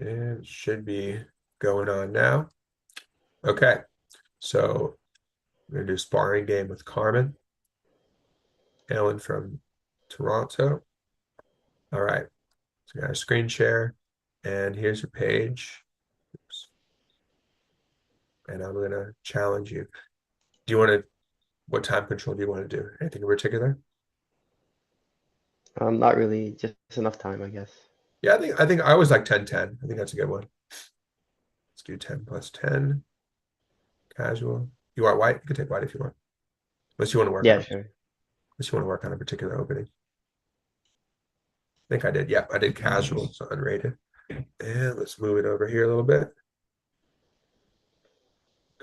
And it should be going on now. Okay, so we're gonna do sparring game with Carmen, Ellen from Toronto. All right, so we got a screen share, and here's your page. Oops. And I'm gonna challenge you. Do you want to? What time control do you want to do? Anything in particular? Not really, just enough time, I guess. Yeah, I think I always like 10-10. I think that's a good one. Let's do 10 plus 10. Casual. You want white? You can take white if you want. Unless you want to work on Yeah, a, sure. unless you want to work on a particular opening. I think I did. Yeah, I did casual, so unrated. And let's move it over here a little bit.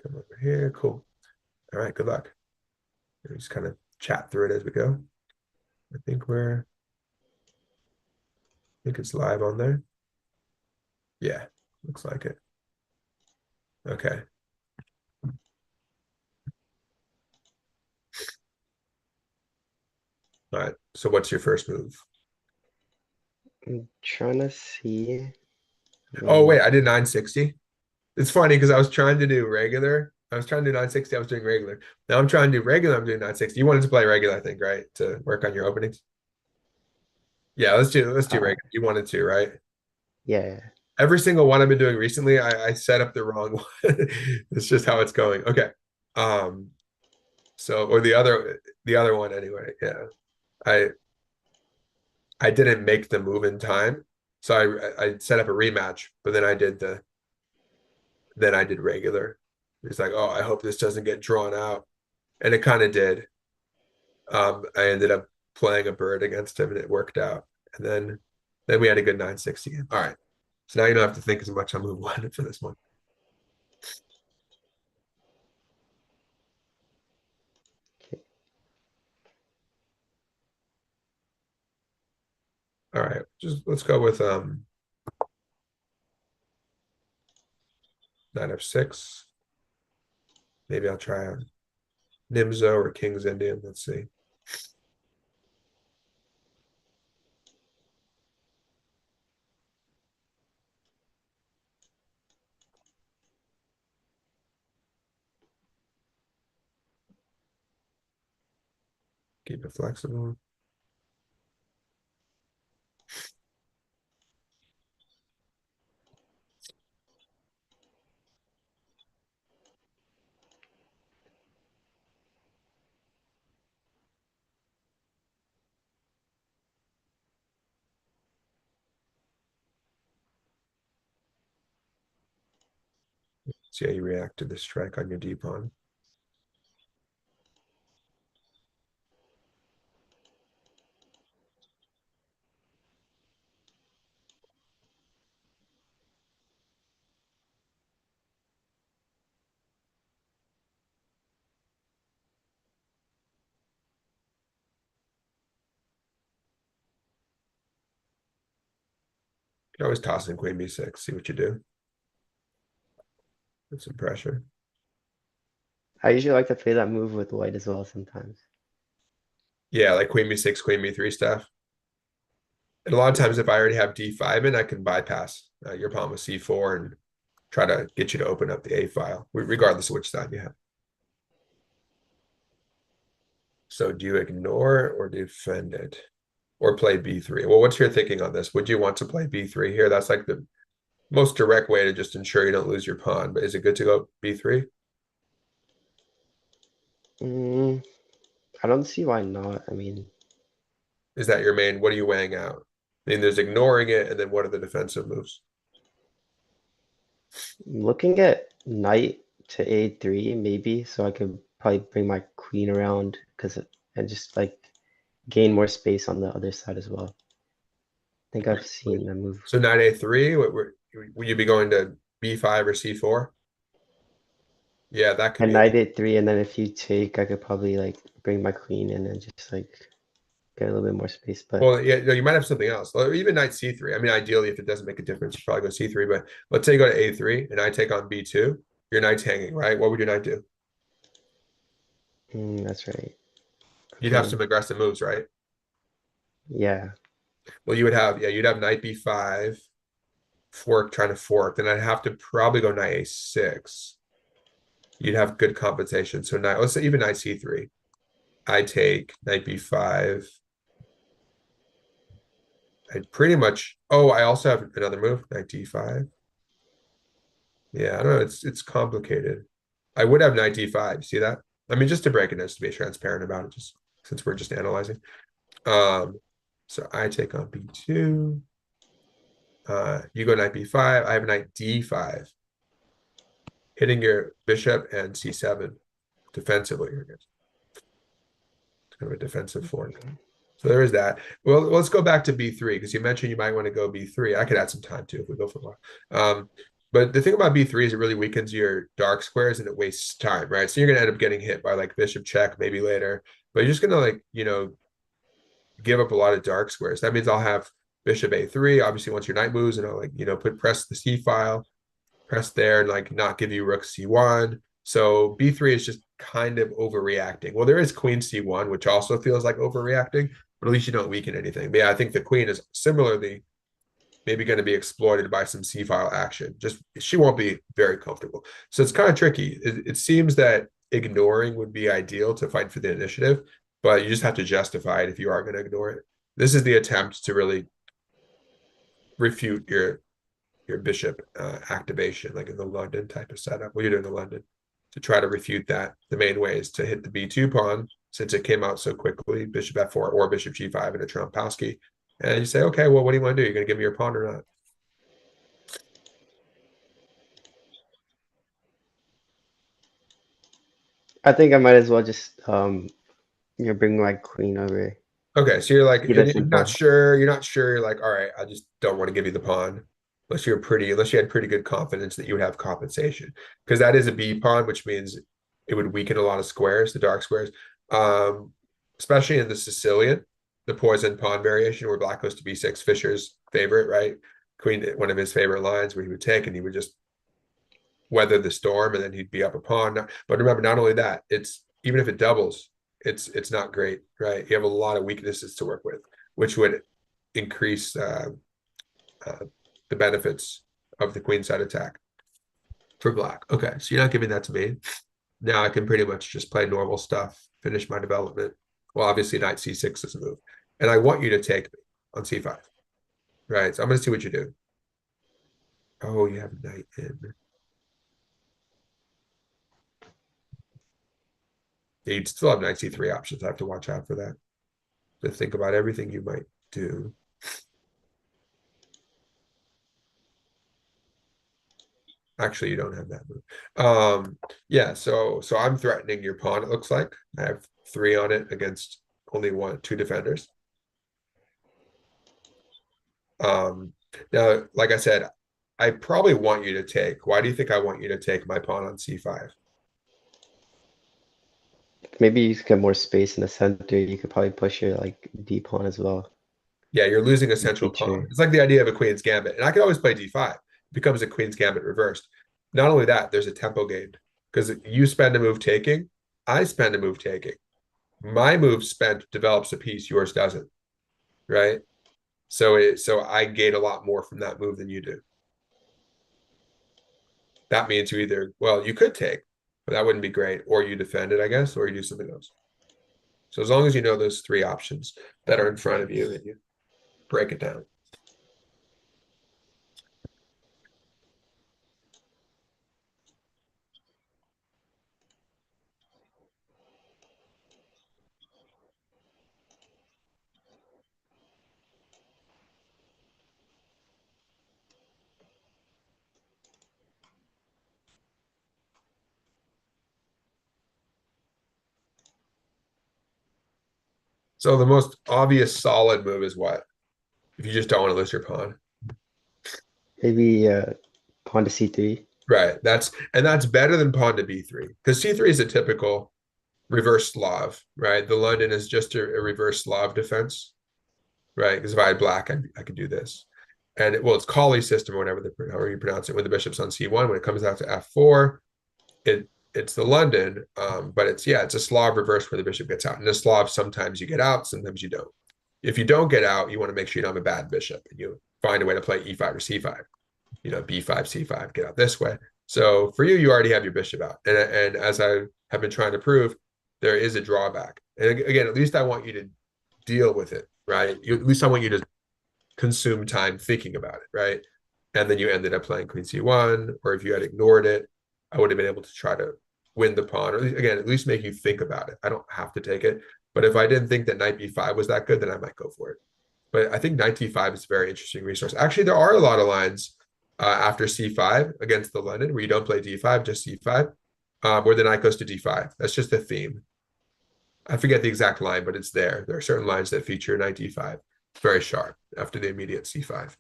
Come over here. Cool. All right, good luck. We just kind of chat through it as we go. I think it's live on there. Yeah, looks like it. Okay. All right. So what's your first move? I'm trying to see. I Oh, wait, mean, I did 960. It's funny because I was trying to do regular. I was trying to do 960. I was doing regular. Now I'm trying to do regular. I'm doing 960. You wanted to play regular, I think, right? To work on your openings. Yeah, let's do uh, regular. You wanted to, right? yeah. Every single one I've been doing recently, I set up the wrong one. It's just how it's going. Okay. Um, so or the other one anyway. Yeah. I I didn't make the move in time. So I set up a rematch, but then I did regular. It's like, oh, I hope this doesn't get drawn out. And it kind of did. I ended up playing a bird against him and it worked out. And then we had a good 960 game. All right. So now you don't have to think as much on move one for this one. Okay. All right. Just let's go with knight f6. Maybe I'll try a Nimzo or King's Indian. Let's see. Keep it flexible. See how you react to the strike on your D pawn. You can always toss in Queen B6, see what you do. Put some pressure. I usually like to play that move with white as well sometimes. Yeah, like Queen B6, Queen B3 stuff. And a lot of Yeah. times, if I already have D5 in, I can bypass your pawn with C4 and try to get you to open up the A file, regardless of which side you have. So do you ignore or defend it? Or play B3? Well, what's your thinking on this? Would you want to play B3 here? That's like the most direct way to just ensure you don't lose your pawn. But is it good to go B3? Mm, I don't see why not. I mean, Is that your main? What are you weighing out? I mean, there's ignoring it, and then what are the defensive moves? looking at knight to A3 maybe, so I could probably bring my queen around because and just like gain more space on the other side as well. I think I've seen that move. So knight A3, would you be going to B5 or C4? Yeah, that could And be a knight A3, and then if you take, I could probably like bring my queen in and just like get a little bit more space. But well, yeah, no, you might have something else. Or even knight C3. I mean, ideally, if it doesn't make a difference, you probably go C3. But let's say you go to A3 and I take on B2, your knight's hanging, right? What would your knight do? that's right. You'd have Okay. some aggressive moves, right? Yeah. Well, you'd have knight B5. trying to fork, then I'd have to probably go knight a6. You'd have good compensation. So knight, let's say even knight c3. I take knight b5. I'd pretty much. Oh, I also have another move, knight d5. Yeah, I don't know. It's complicated. I would have knight d5. See that? I mean, just to break it, just to be transparent about it, just since we're just analyzing. So I take on b2. You go knight b5. I have knight d5, hitting your bishop and c7 defensively. I guess it's kind of a defensive fork. Okay. So there is that. Well, let's go back to b3 because you mentioned you might want to go b3. I could add some time too if we go for a while. But the thing about b3 is it really weakens your dark squares and it wastes time, right? So you're gonna end up getting hit by like bishop check maybe later, but you're just gonna like give up a lot of dark squares. That means I'll have bishop a3. Obviously, once your knight moves, and I'll like press the c file, press there, and like not give you rook c1. So b3 is just kind of overreacting. Well, there is queen c1, which also feels like overreacting, but at least you don't weaken anything. But yeah, I think the queen is similarly maybe going to be exploited by some c-file action. Just she won't be very comfortable. So it's kind of tricky. It seems that ignoring would be ideal to fight for the initiative, but you just have to justify it if you are going to ignore it. This is the attempt to really refute your bishop activation, like in the London type of setup. Well, you're doing the London to try to refute that. The main way is to hit the b2 pawn since it came out so quickly, bishop f4 or bishop g5 in a Trompowsky. And you say, okay, well, what do you want to do? You're going to give me your pawn or not? I think I might as well just bring my queen over. Okay, so you're like, Keep it you're not simple. sure. You're not sure. You're like, all right, I just don't want to give you the pawn, unless you had pretty good confidence that you would have compensation, because that is a B pawn, which means it would weaken a lot of squares, the dark squares, um, especially in the Sicilian, the poison pawn variation where black goes to B6, Fischer's favorite, right? Queen, one of his favorite lines where he would take and he would just weather the storm and then he'd be up a pawn. But remember, not only that, it's even if it doubles, it's not great, right? You have a lot of weaknesses to work with, which would increase uh, the benefits of the queen side attack for black. Okay, so you're not giving that to me. Now I can pretty much just play normal stuff, finish my development. Well, obviously knight c6 is a move. And I want you to take me on c5, right? So I'm going to see what you do. Oh, you have knight in. You'd still have knight c3 options. I have to watch out for that. To think about everything you might do. Actually, you don't have that move. Yeah, so I'm threatening your pawn, it looks like. I have 3 on it against only 2 defenders. Um, Now, like I said, I probably want you to take. Why do you think I want you to take my pawn on c5? Maybe you could get more space in the center. You could probably push your like d pawn as well Yeah, you're losing a in the central pawn. future. It's like the idea of a queen's gambit. And I could always play d5. It becomes a queen's gambit reversed. Not only that, there's a tempo gained. Because you spend a move taking, I spend a move taking. My move spent develops a piece, yours doesn't, right? So I gain a lot more from that move than you do. That means you either, well, you could take, but that wouldn't be great, or you defend it, I guess, or you do something else. So as long as you know those 3 options that are in front of you and you break it down. So the most obvious solid move is what? If you just don't want to lose your pawn. Maybe pawn to c3. Right. That's better than pawn to b3. Because c3 is a typical reverse Slav, right? The London is just a reverse Slav defense, right? Because if I had black, I could do this. And it's Colley system or whatever, however you pronounce it, when the bishop's on c1, when it comes out to f4, it's the London, but it's a Slav reverse where the bishop gets out. And the Slav, sometimes you get out, sometimes you don't. If you don't get out, you want to make sure you don't have a bad bishop and you find a way to play e5 or c5. b5, c5, get out this way. So for you, you already have your bishop out. And as I have been trying to prove, there is a drawback. And again, at least I want you to deal with it, right? At least I want you to consume time thinking about it, right? And then you ended up playing queen c1, or if you had ignored it, I would have been able to try to win the pawn, or again, at least make you think about it. I don't have to take it. But if I didn't think that knight b5 was that good, then I might go for it. But I think knight d5 is a very interesting resource. Actually, there are a lot of lines after c5 against the London where you don't play d5, just c5, where the knight goes to d5. That's just a theme. I forget the exact line, but it's there. There are certain lines that feature knight d5. Very sharp after the immediate c5.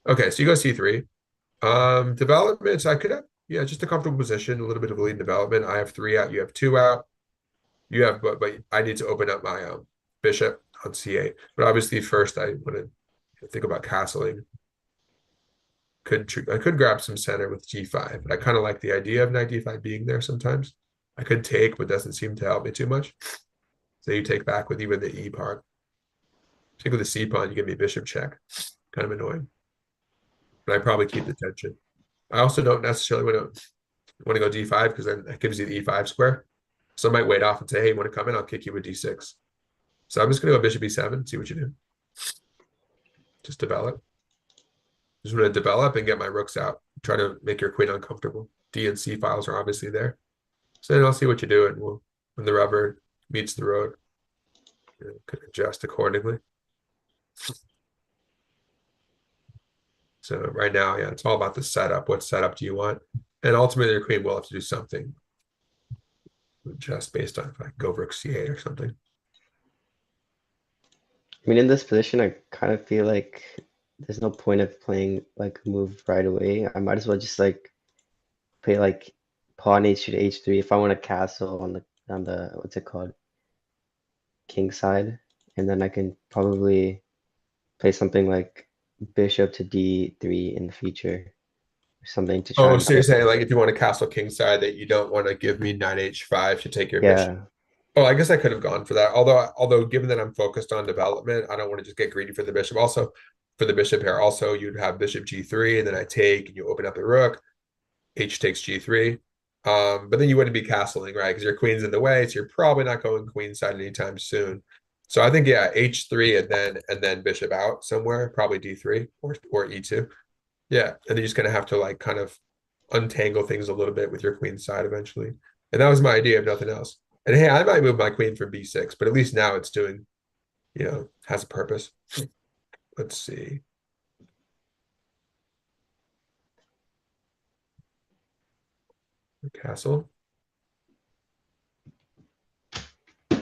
Okay, so you go c3. Developments, I could have, yeah, just a comfortable position, a little bit of a lead in development. I have 3 out, you have 2 out. You have, but I need to open up my bishop on c8. But obviously, first I want to think about castling. I could grab some center with g5. But I kind of like the idea of knight d5 being there sometimes. I could take, but doesn't seem to help me too much. So you take back with even the e pawn. Take with the c pawn, you give me a bishop check. Kind of annoying. But I probably keep the tension. I also don't necessarily want to go d5 because then that gives you the e5 square. So I might wait off and say, hey, you want to come in? I'll kick you with d6. So I'm just going to go bishop e7, see what you do. Just develop. Just want to develop and get my rooks out. Try to make your queen uncomfortable. D and C files are obviously there. So then I'll see what you do, and when the rubber meets the road, could adjust accordingly. So right now, yeah, it's all about the setup. What setup do you want? And ultimately, your queen will have to do something. Just based on if I go rook c8 or something. I mean, in this position, I kind of feel like there's no point of playing like a move right away. I might as well just like play like pawn h2 to h3 if I want a castle on the what's it called, king side, and then I can probably play something like bishop to d3 in the future, or something to try Oh, and so you're get. saying like if you want a castle king side that you don't want to give me knight h5 to take your bishop. Yeah, Oh, I guess I could have gone for that. Although given that I'm focused on development, I don't want to just get greedy for the bishop. Also, for the bishop here, also you'd have bishop g3, and then I take, and you open up the rook. H takes g3. But then you wouldn't be castling, right? Because your queen's in the way, so you're probably not going queenside anytime soon. So I think yeah, h3 and then bishop out somewhere, probably d3 or e2. Yeah, and then you're just gonna have to like kind of untangle things a little bit with your queen side eventually. And that was my idea, if nothing else. And hey, I might move my queen from b6, but at least now it's doing, has a purpose. Let's see. Castle. I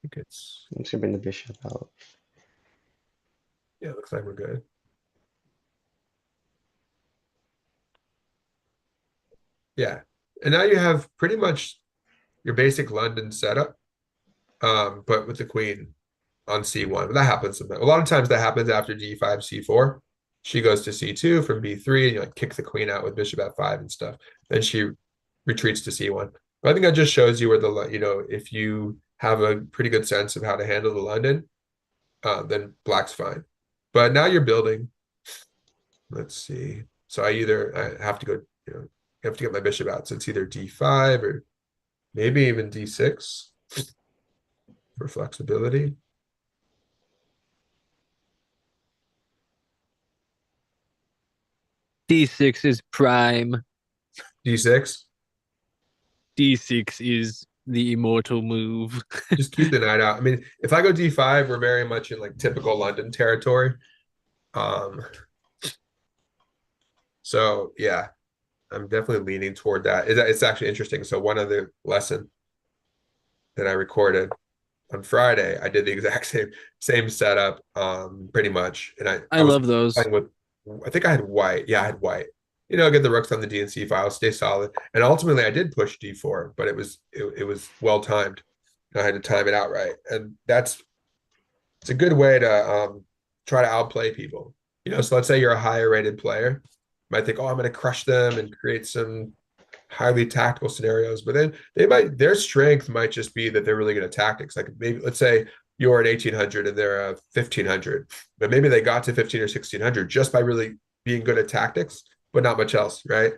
think it's, I'm just gonna bring the bishop out. yeah, it looks like we're good. Yeah. And now you have pretty much your basic London setup, but with the queen on c1. But that happens sometimes. A lot of times that happens after d5, c4. She goes to c2 from b3, and you like kick the queen out with bishop f5 and stuff. Then she retreats to c1. But I think that just shows you where if you have a pretty good sense of how to handle the London, then black's fine. But now you're building. Let's see. So I have to go, I have to get my bishop out. So it's either d5 or maybe even d6 for flexibility. D6 is prime. D6. D6 is the immortal move. Just keep the knight out. I mean, if I go d5, we're very much in like typical London territory. So yeah, I'm definitely leaning toward that. It's actually interesting. So one other lesson that I recorded on Friday, I did the exact same setup, pretty much. And I I was love those. playing with, I think I had white. Yeah, I had white. Get the rooks on the DNC file, stay solid. And ultimately I did push d4, but it was well timed. I had to time it out right. And it's a good way to try to outplay people. So let's say you're a higher rated player. You might think, oh, I'm going to crush them and create some highly tactical scenarios, but then their strength might just be that they're really good at tactics. Like maybe let's say you're at 1800 and they're 1500, but maybe they got to 15 or 1600 just by really being good at tactics, but not much else, right?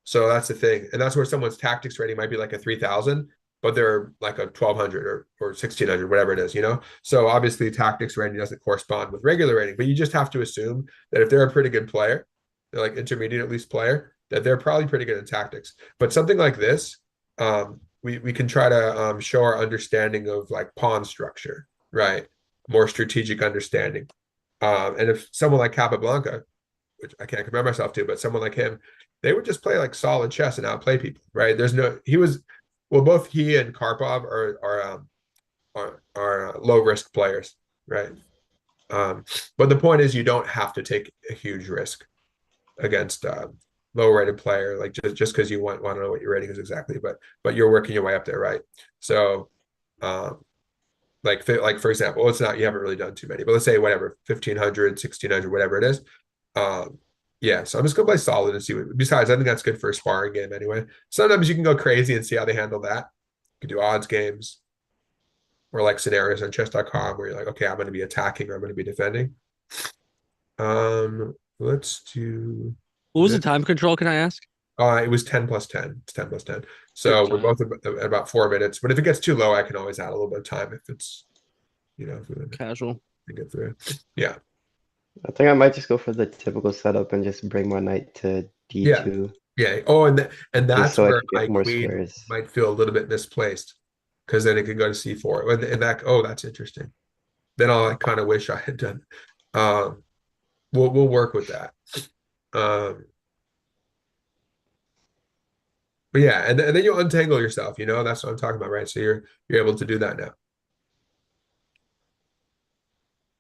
So that's the thing, and that's where someone's tactics rating might be like a 3000, but they're like a 1200 or 1600, whatever it is, you know. So obviously tactics rating doesn't correspond with regular rating, but you just have to assume that if they're a pretty good player, they're like intermediate at least player, that they're probably pretty good in tactics. But something like this, we can try to show our understanding of like pawn structure, right? More strategic understanding. And if someone like Capablanca, which I can't compare myself to, but someone like him, they would just play like solid chess and outplay people, right? There's no, he was, well, both he and Karpov are low risk players, right? But the point is, you don't have to take a huge risk against low rated player, like just because you want to know what your rating is exactly, but you're working your way up there, right? So, like for example, well, it's not, you haven't really done too many, but let's say whatever 1500, 1600, whatever it is. Yeah, so I'm just gonna play solid and see what. Besides, I think that's good for a sparring game anyway. Sometimes you can go crazy and see how they handle that. You can do odds games or like scenarios on chess.com where you're like, okay, I'm going to be attacking or I'm going to be defending. Let's do. What was the time control? Can I ask? It was 10 plus 10. It's 10 plus 10. Good So we're time. both at about 4 minutes. But if it gets too low, I can always add a little bit of time if it's, if we Casual. get through it. Yeah. I think I might just go for the typical setup and just bring my knight to d2, Yeah. Oh, and just that's so I where can my get more queen squares. might feel a little bit misplaced because then it can go to c4. And that, oh, that's interesting. Then I kind of wish I had done. We'll work with that. But yeah, and then you'll untangle yourself, that's what I'm talking about, right? So you're able to do that now.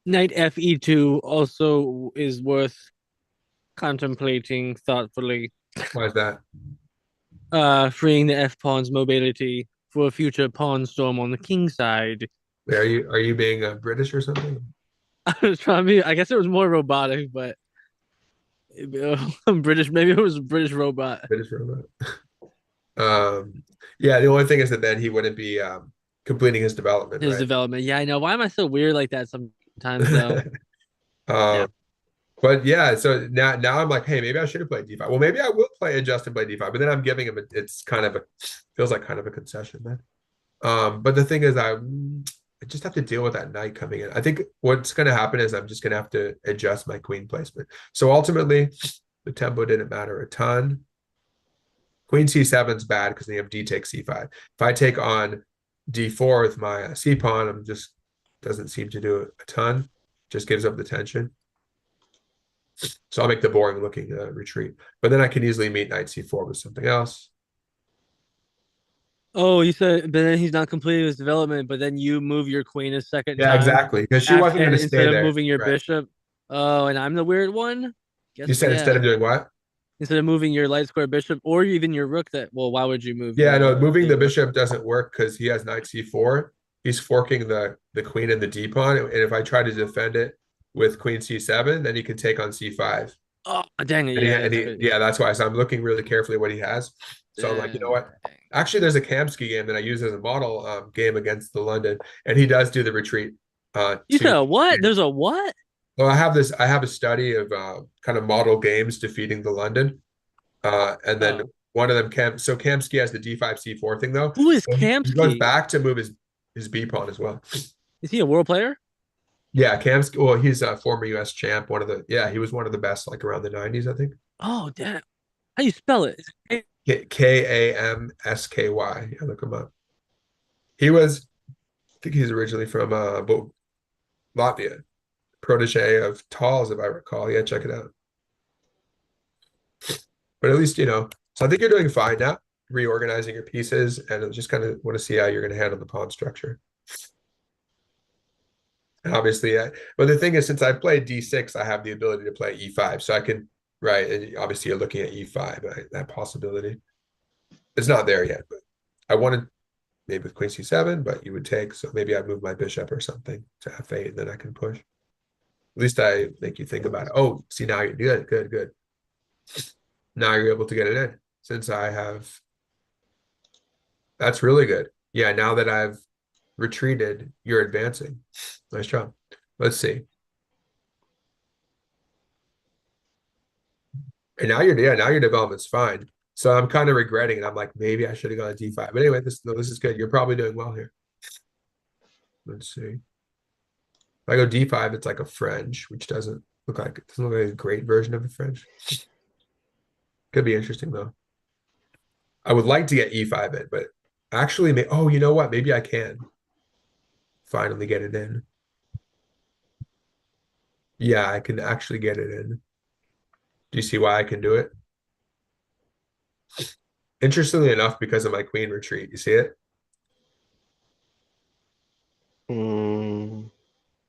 Knight fe2 also is worth contemplating thoughtfully. Why is that? Freeing the f pawn's mobility for a future pawn storm on the king side. Are you being British or something? I was trying to be, I guess it was more robotic, but British, maybe it was a British robot. British robot. Yeah, the only thing is that then he wouldn't be completing his development, His right? development. Yeah, I know. Why am I so weird like that sometimes though? Yeah. But yeah, so now I'm like, hey, maybe I should have played d5. Well, maybe I will play adjust and play d5, but then I'm giving him it's kind of feels like kind of a concession then. But the thing is, I just have to deal with that knight coming in. I think what's going to happen is I'm just going to have to adjust my queen placement. So ultimately, the tempo didn't matter a ton. Queen c7 is bad because they have d takes c5. If I take on d4 with my c pawn, I'm just doesn't seem to do a ton. Just gives up the tension. So I'll make the boring looking retreat. But then I can easily meet knight c4 with something else. Oh, he said, but then he's not completing his development, but then you move your queen a second Yeah, time exactly. Because she wasn't going to stay instead of there. moving your Right. bishop. Oh, and I'm the weird one? You Guess said instead of doing what? instead of moving your light square bishop or even your rook well, why would you move Yeah, your no, moving the rook? bishop doesn't work because he has knight c4. He's forking the queen and the d pawn. And if I try to defend it with queen c7, then he can take on c5. Oh, dang it. Yeah, that's why. So I'm looking really carefully at what he has. So I'm like, you know what? Actually, there's a Kamsky game that I use as a model game against the London, and he does do the retreat. You said a what? There's a what? Well, I have a study of kind of model games defeating the London. And then one of them, Kamsky has the d5 c4 thing though. Who is He goes Kamsky? back to move his b pawn as well. Is he a world player? Yeah, Kamsky. Well, he's a former U.S. champ. He was one of the best, like around the 90s, I think. Oh, damn. How do you spell it? Kamsky. Yeah, look him up. I think he's originally from Latvia, protege of Tal's, if I recall. Yeah, check it out. But at least, so I think you're doing fine now, reorganizing your pieces, and I just kind of want to see how you're going to handle the pawn structure. And obviously, but the thing is, since I played d6, I have the ability to play e5. So I can, right, and obviously you're looking at e5, right, that possibility. It's not there yet, but I wanted maybe with queen c7, but you would take, so maybe I'd move my bishop or something to f8, and then I can push. At least I make you think about it. Oh, see, now you're good. Now you're able to get it in since I have. That's really good. Yeah, now that I've retreated, you're advancing. Nice job. Let's see. And now now your development's fine. So I'm kind of regretting it. I'm like, maybe I should have gone to D5. But anyway, this is good. You're probably doing well here. Let's see. If I go D5, it's like a French, which doesn't look like a great version of a French. Could be interesting though. I would like to get E5 in, but actually, oh, you know what? Maybe I can finally get it in. Yeah, I can actually get it in. Do you see why I can do it? Interestingly enough, because of my queen retreat. You see it? Mm,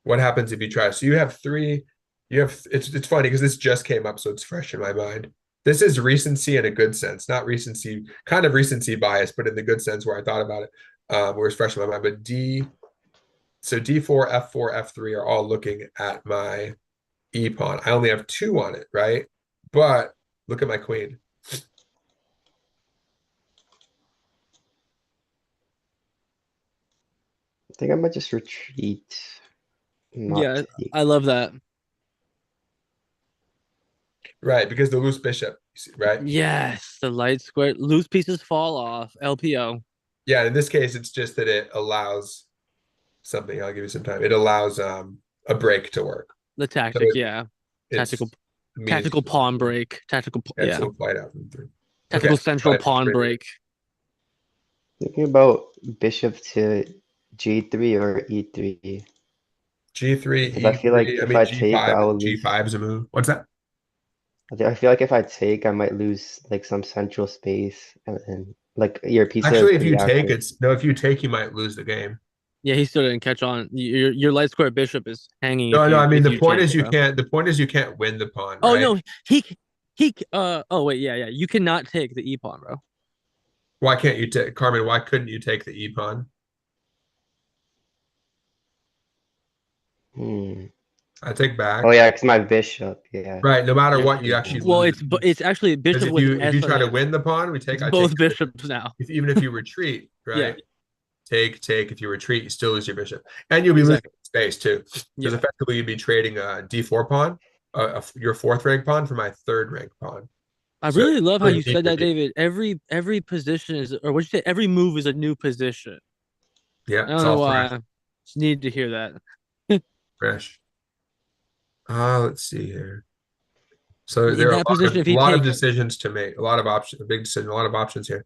What happens if you try? So you have three. It's funny because this just came up, so it's fresh in my mind. This is recency in a good sense, not recency, kind of recency bias, but in the good sense where I thought about it, where it's fresh in my mind. But so D4, F4, F3 are all looking at my E pawn. I only have two on it, right? But look at my queen. I think I might just retreat, not Yeah, take. I love that. Right, because the loose bishop, you see, right? Yes, the light square loose pieces fall off. LPO. Yeah, in this case, it's just that it allows something. I'll give you some time. It allows a break to work. The So tactic, yeah. it's means Tactical pawn break. Tactical, yeah. so flight out from through. Okay, Tactical central pawn break. Thinking about bishop to G3 or E3. G3, Because I feel like E3. I if mean I take, I G5. will lose. G5 is a move. What's that? I feel like if I take, I might lose like some central space and like your piece of Actually, if three you take, after. it's no. If you take, you might lose the game. Yeah, he still didn't catch on. Your light square bishop is hanging No, no. I mean, if the you point take, is you bro. can't. The point is you can't win the pawn, Oh right? no, oh wait, yeah. You cannot take the e pawn, bro. Why can't you take, Carmen? Why couldn't you take the e pawn? Hmm. I take Oh back. yeah, because my bishop. Yeah. Right. No matter Can't what, you take actually that. Well, lose the piece. it's actually Because bishop with if S you on try the to end. win the pawn, It's I take both bishops now. even if you retreat, Yeah, right? Take. If you retreat, you still lose your bishop, and you'll be losing exactly. space too, because Yeah, effectively you'd be trading a D4 pawn, your fourth rank pawn for my third rank pawn. I So really love how really you deep said for that, deep. David. Every position is, or what you say? Every move is a new position. Yeah, I it's don't know all fresh. why. Just need to hear that. Fresh. Let's see here. So In there are that position, if a he lot of takes decisions to make, a lot of options, a big decision, a lot of options here.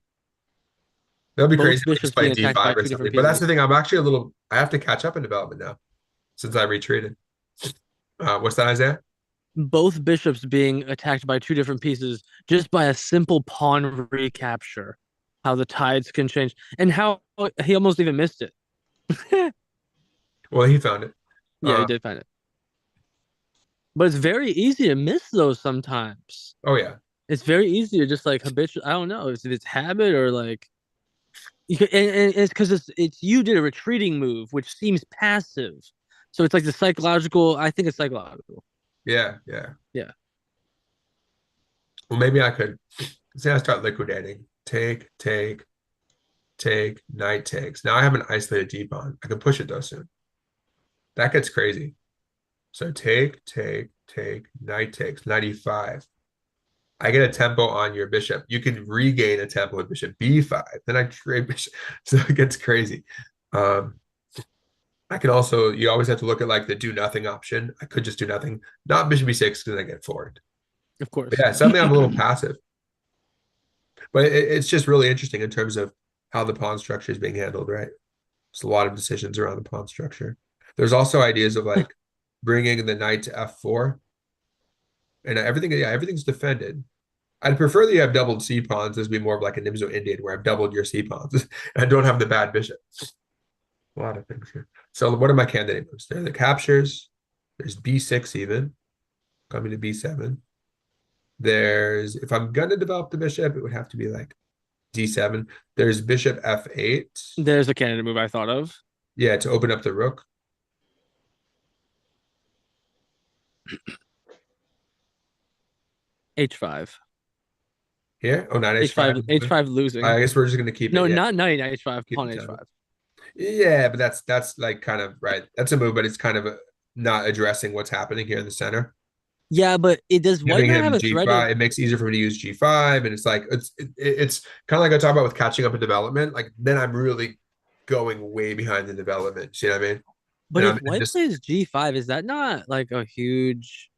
That'll be crazy both if we bishops just play being attacked by D5 or two different something. But that's the pieces, thing. I have to catch up in development now since I retreated. What's that, Isaiah? both bishops being attacked by two different pieces just by a simple pawn recapture. How the tides can change, and how he almost even missed it. Well, he found it. Yeah, he Uh, did find it. But it's very easy to miss those sometimes. oh yeah. It's very easy to just like habitual. I don't know if it's habit or like and it's because it's you did a retreating move, which seems passive. So it's like the psychological. I think it's psychological. Yeah, yeah. Yeah. Well, maybe I could say I start liquidating. Take, knight takes. Now I have an isolated D pawn. I can push it though soon. That gets crazy. So take, knight takes, 95. I get a tempo on your bishop. You can regain a tempo with bishop b5. Then I trade bishop. So it gets crazy. Um, I can also, you always have to look at like the do nothing option. I could just do nothing, not bishop b6 because I get forwed. Of But course. yeah, suddenly I'm a little passive. But it's just really interesting in terms of how the pawn structure is being handled, right? There's a lot of decisions around the pawn structure. There's also ideas of like bringing the knight to f4 and everything's defended. I'd prefer that you have doubled c pawns as be more of like a Nimzo Indian where I've doubled your c pawns and I don't have the bad bishop. A lot of things here. So what are my candidate moves? There are the captures. There's b6 even. Coming to b7. There's, if I'm gonna develop the bishop, it would have to be like d7. There's bishop f8. There's a candidate move I thought of. Yeah, to open up the rook. H5. Here. Oh, not h5. H5 losing. I guess we're just gonna keep it. No, Yeah, not knight H5, keep pawn the tempo. H5. Yeah, but that's like kind of right. That's a move, but it's kind of not addressing what's happening here in the center. Yeah, but it does white Giving not have him a threaded? G5, it makes it easier for me to use G5, and it's like it's kind of like I talk about with catching up in development. Like then I'm really going way behind the development. You know what I mean? But And if I'm white just plays G5, is that not like a huge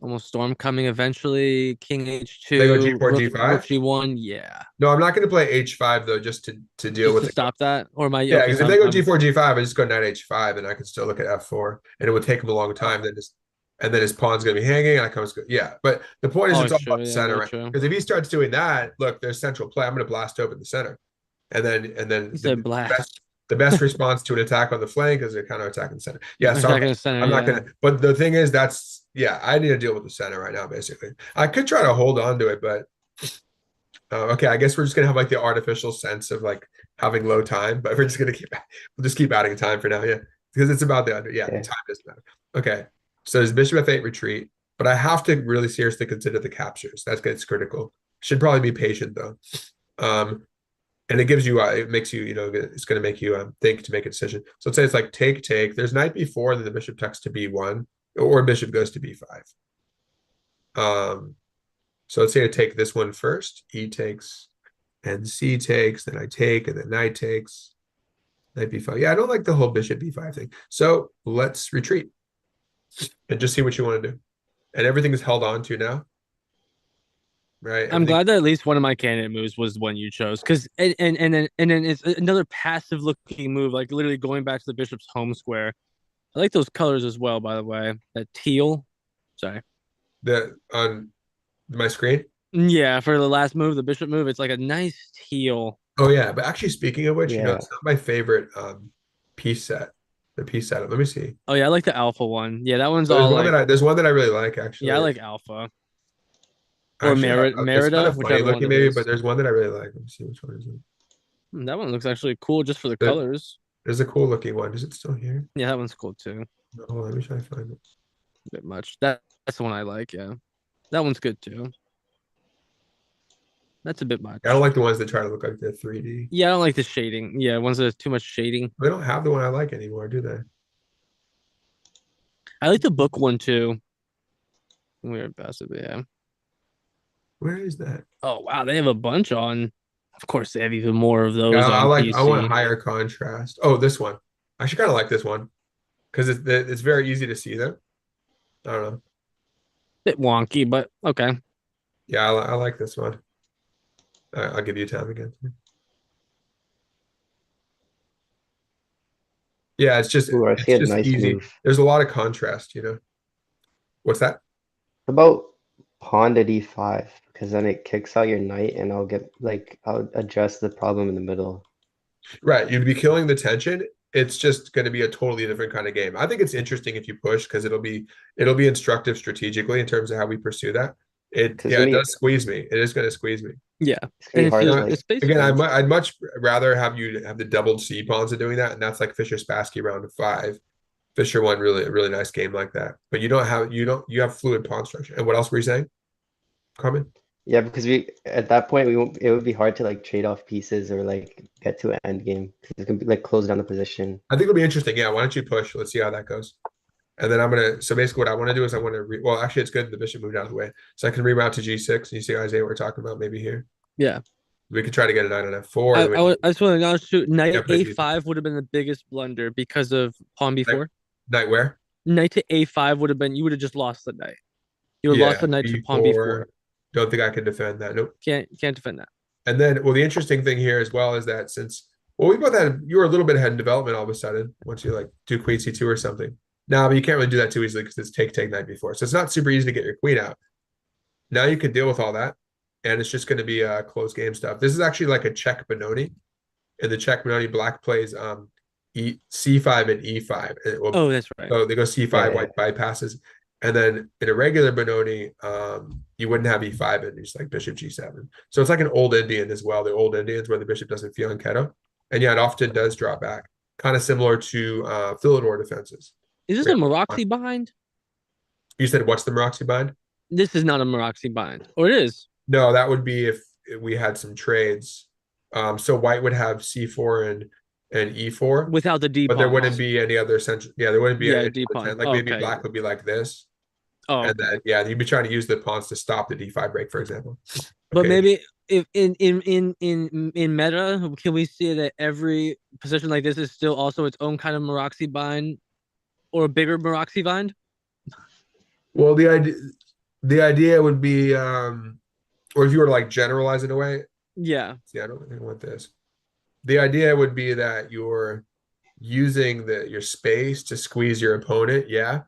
almost storm coming eventually? King they go H2, G4, rook G5. G1, yeah. No, I'm not going to play H5 though, just to deal Just with to it. stop that, or am I Yeah, okay? because So if they go I'm G4, G5, I just go knight H5, and I can still look at F4, and it would take him a long time. oh, And then his pawn's going to be hanging, and I come, yeah. But the point is, oh, it's it's all true. about the Yeah, center, very right? true. Because if he starts doing that, look, there's central play. I'm going to blast open the center, and then He said blast. the best response to an attack on the flank is a counter attack in the center. Yeah, so Attacking the center, I'm not yeah. gonna. But the thing is, yeah, I need to deal with the center right now. Basically, I could try to hold on to it, but okay, I guess we're just gonna have like the artificial sense of like having low time, but we'll just keep adding time for now, yeah, because it's about the under. Yeah, the Yeah. time doesn't matter. Okay, so there's bishop f8 retreat, but I have to really seriously consider the captures. That's gets critical. Should probably be patient though. And it gives you it makes you it's going to make you think to make a decision. So let's say it's like take. There's knight b4, then the bishop tucks to b1, or bishop goes to b5. So let's say I take this one first. E takes, and C takes. Then I take, and then knight takes. Knight b5. Yeah, I don't like the whole bishop b5 thing. So let's retreat and just see what you want to do. And everything is held on to now, right? I'm Everything. glad that at least one of my candidate moves was the one you chose, because and then it's another passive looking move, like literally going back to the bishop's home square. I like those colors as well, by the way. That teal. Sorry. The on my screen. Yeah, for the last move, the bishop move, it's like a nice teal. Oh yeah, but actually speaking of which, Yeah. it's not my favorite piece set. The piece set. Let me see. Oh yeah, I like the alpha one. Yeah, that one's So there's all one like, that I really like yeah, I actually. like alpha or Actually, it's kind Merida, of funny whichever one looking it maybe, but is. there's one that I really like. Let me see which one is it. That one looks actually cool just for the There- colors. There's a cool looking one. Is it still here? Yeah, that one's cool too. No, hold on, let me try to find it. A bit much. That's the one I like. Yeah, that one's good too. That's a bit I don't much. like the ones that try to look like they're 3D. Yeah, I don't like the shading. Yeah, ones that have too much shading. They don't have the one I like anymore, do they? I like the book one too. Weird passive, yeah. Where is that? Oh wow, they have a bunch on. Of course, they have even more of Yeah, those on I want PC. higher contrast. Oh, this one. I actually kind of like this one because it's very easy to see them. I don't know. Bit wonky, but okay. Yeah, I like this one. I'll give you time again. Yeah, Ooh, I see it's a just nice easy. move. There's a lot of contrast. What's that? How about pawn to d5? Because then it kicks out your knight and I'll address the problem in the middle. Right, you'd be killing the tension. It's just going to be a totally different kind of game. I think it's interesting if you push because it'll be instructive strategically in terms of how we pursue that. Because It does squeeze me. It is going to squeeze me. Yeah, it's gonna and be it's hard to just like it's space Again, advantage. I'd much rather have you have the doubled C pawns of doing that, and that's like Fisher Spassky round of 5. Fisher won a really nice game like that. But you have fluid pawn structure. And what else were you saying, Carmen? yeah, because we at that point we won't it would be hard to like trade off pieces or like get to an end game. It can be like close down the position. I think it'll be interesting. Yeah, why don't you push? Let's see how that goes. And then so basically what I want to do is well, actually it's good the bishop moved out of the way. So I can reroute to G6 and you see Isaiah we're talking about maybe here. Yeah, We could try to get a knight on F4. I just want to acknowledge too. Yeah, Knight play G6. A5 would have been the biggest blunder because of pawn Knight, B4. knight where? Knight to A5 would have been, you would have just lost the knight. You would have lost Yeah, the knight to pawn B4. B4. Don't think I can defend that. Nope. Can't defend that. And then, well, the interesting thing here as well is that we both you were a little bit ahead in development all of a sudden once you like do queen C2 or something. Now, but you can't really do that too easily because it's take knight B4. So it's not super easy to get your queen out. Now you can deal with all that, and it's just going to be close game stuff. This is actually like a Czech Benoni. In the Czech Benoni, black plays C5 and E5. Oh, that's right. So they go C5, Yeah, white bypasses. And then in a regular Benoni, you wouldn't have E5 and just like bishop G7. So it's like an old Indian as well. The old Indians where the bishop doesn't feel in Keto. And yeah, it often does draw back. Kind of similar to Philidor defenses. Is this a Maroxy bind? You said what's the Maroxy bind? This is not a Maroxy bind. Or it is. No, that would be if we had some trades. So white would have C4 and and e4, without the D but there wouldn't pawns. be any other central. Yeah, there wouldn't be Yeah, any D other pawn. like Oh, maybe okay. black would be like this, Oh, and okay. then yeah, you'd be trying to use the pawns to stop the d5 break, for example. But Okay. maybe if in meta, can we see that every position like this is still also its own kind of Maroxy bind or a bigger Maroxy bind? Well, the idea would be, or if you were to like generalize in a way, Yeah. see, I don't think I want this. The idea would be that you're using your space to squeeze your opponent. Yeah.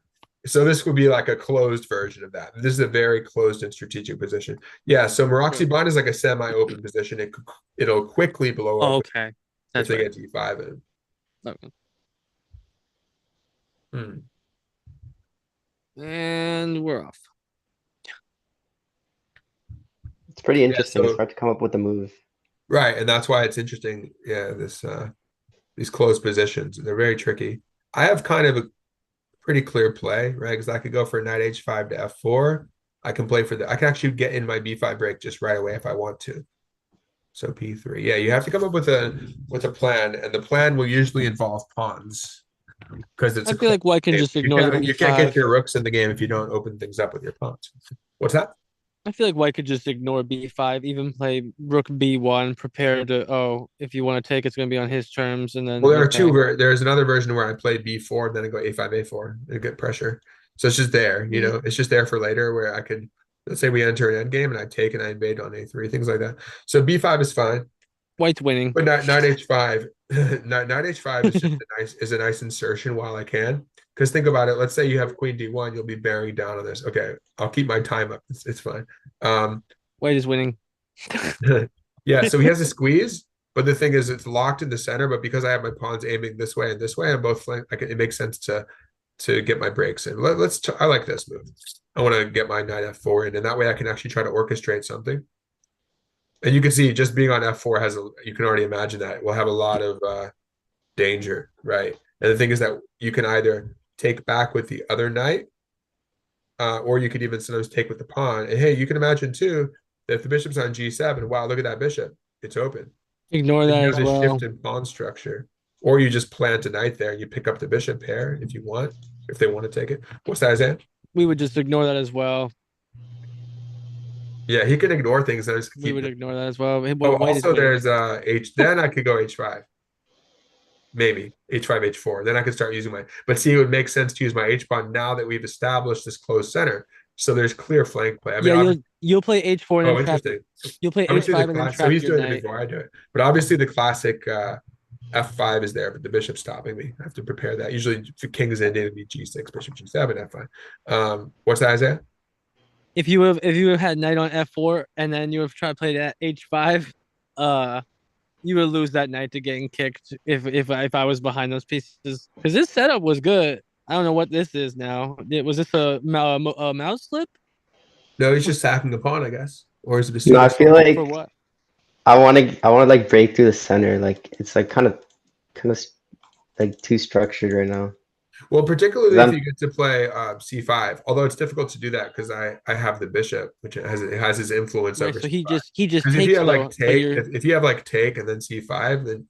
So this would be like a closed version of that. This is a very closed and strategic position. Yeah. So Sure. Maroxy bind is like a semi-open position. It'll quickly blow Oh, open okay. if That's they right. get d5 in. Okay. Hmm. And we're off. It's pretty Yeah. interesting. It's So hard to come up with a move. right, and that's why it's interesting. Yeah. These closed positions, they're very tricky. I have kind of a pretty clear play, right? Because I could go for knight h5 to f4. I can play for I can actually get in my b5 break just right away if I want to. So p3. Yeah, you have to come up with a plan, and the plan will usually involve pawns because it's I a feel like white can game. just ignore the You can't get B5. your rooks in the game if you don't open things up with your pawns. What's that? I feel like white could just ignore B5, even play rook B1, prepare to, oh, if you want to take, it's going to be on his terms, and then Well, there are okay. there's another version where I play b4 and then I go a5 a4 and get pressure. So it's just there, it's just there for later where I could, let's say we enter an endgame and I take and I invade on a3, things like that. So b5 is fine. White's winning. But knight h5, knight h5 is just a nice insertion while I can. Because think about it. Let's say you have queen d1, you'll be bearing down on this. Okay, I'll keep my time up. It's fine. White is winning. Yeah, so he has a squeeze, but the thing is, it's locked in the center. But because I have my pawns aiming this way and this way on both flanks, it makes sense to get my breaks in. I like this move. I want to get my knight f4 in, and that way I can actually try to orchestrate something. And you can see just being on f4 you can already imagine that it will have a lot of danger, right? And the thing is that you can either take back with the other knight, or you could even sometimes take with the pawn. And hey, you can imagine too that if the bishop's on g7, wow, look at that bishop. It's open. Ignore You that have as this well. shift in pawn structure. Or you just plant a knight there and you pick up the bishop pair if you want, if they want to take it. What's that, Isaiah? We would just ignore that as well. Yeah, he can ignore things and just We keep would them. ignore that as well. Oh, White is also winning. there's then I could go h5. Maybe h5, h4. Then I could start using but see, it would make sense to use my h pawn now that we've established this closed center. So there's clear flank play. I mean, Yeah, you'll play h4 and then trap. interesting. You'll play Obviously, h5 and then so trap he's your doing it knight. before I do it. But obviously, the classic f5 is there, but the bishop's stopping me. I have to prepare that. Usually, if the king's in, it'd be g6, bishop g7, f5. What's that, Isaiah? If you have had knight on f4 and then you have tried to play that h5, you would lose that knight to getting kicked if I was behind those pieces, because this setup was good. I don't know what this is now. Was this a mouse slip? No, he's just sacking a pawn, I guess. Or is it a No, I suited feel pawn? For like what? I want to like break through the center. Like it's like kind of like too structured right now. Well, 'Cause particularly if I'm you get to play c5, although it's difficult to do that because I have the bishop, which it has his influence Right, over so c5. he just Because if you takes have like though, but take, you're if you have like take and then c5, then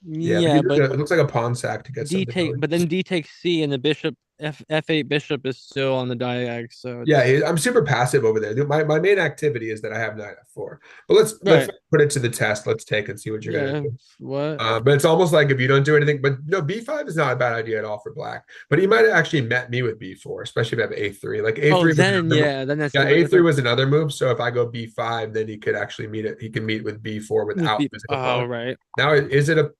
yeah, yeah, but it looks like a pawn sack to get D something take, going. but then D takes C and the bishop f8 bishop is still on the diag, so Yeah, it's I'm super passive over there. My main activity is that I have knight f4. But let's right. put it to the test. Let's take and see what you're gonna Yeah, do. what? But it's almost like if you don't do anything, but no, b5 is not a bad idea at all for black. But he might have actually met me with b4, especially if I have a3. Like Oh, a3 was then another, yeah, then that's yeah, different. That's a3 like was another move. So if I go b5, then he could actually meet it. He can meet with b4 with without B. losing a Oh, pawn. right. Now, is it a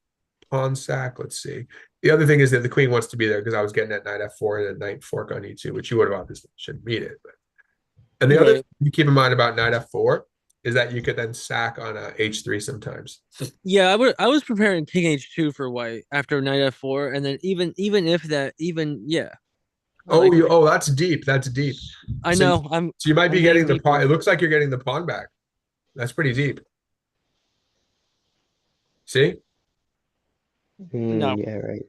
pawn sack? Let's see. The other thing is that the queen wants to be there because I was getting at knight f4 and a knight fork on e2, which you would have obviously should meet it. And the other thing Right. you keep in mind about knight f4 is that you could then sack on a h3 sometimes. Yeah, I was preparing king h2 for white after knight f4, and then even if that yeah, I like it. That's deep. That's deep. I So, know so you might I'm be getting getting the pawn. deeper. It looks like you're getting the pawn back. That's pretty deep. See, No, yeah, right.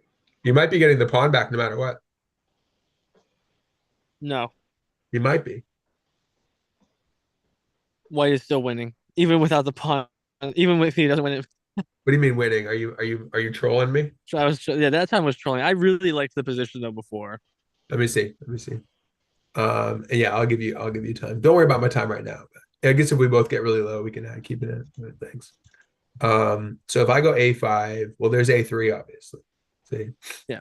you might be getting the pawn back no matter what. no, You might be. white is still winning even without the pawn. Even if he doesn't win it, What do you mean winning? Are you trolling me? So yeah, that time was trolling. I really liked the position though before. Let me see. Let me see. And yeah, I'll give you time. Don't worry about my time right now. But I guess if we both get really low, we can keep it in. Thanks. So if I go A5, well, there's A3, obviously. See? Yeah.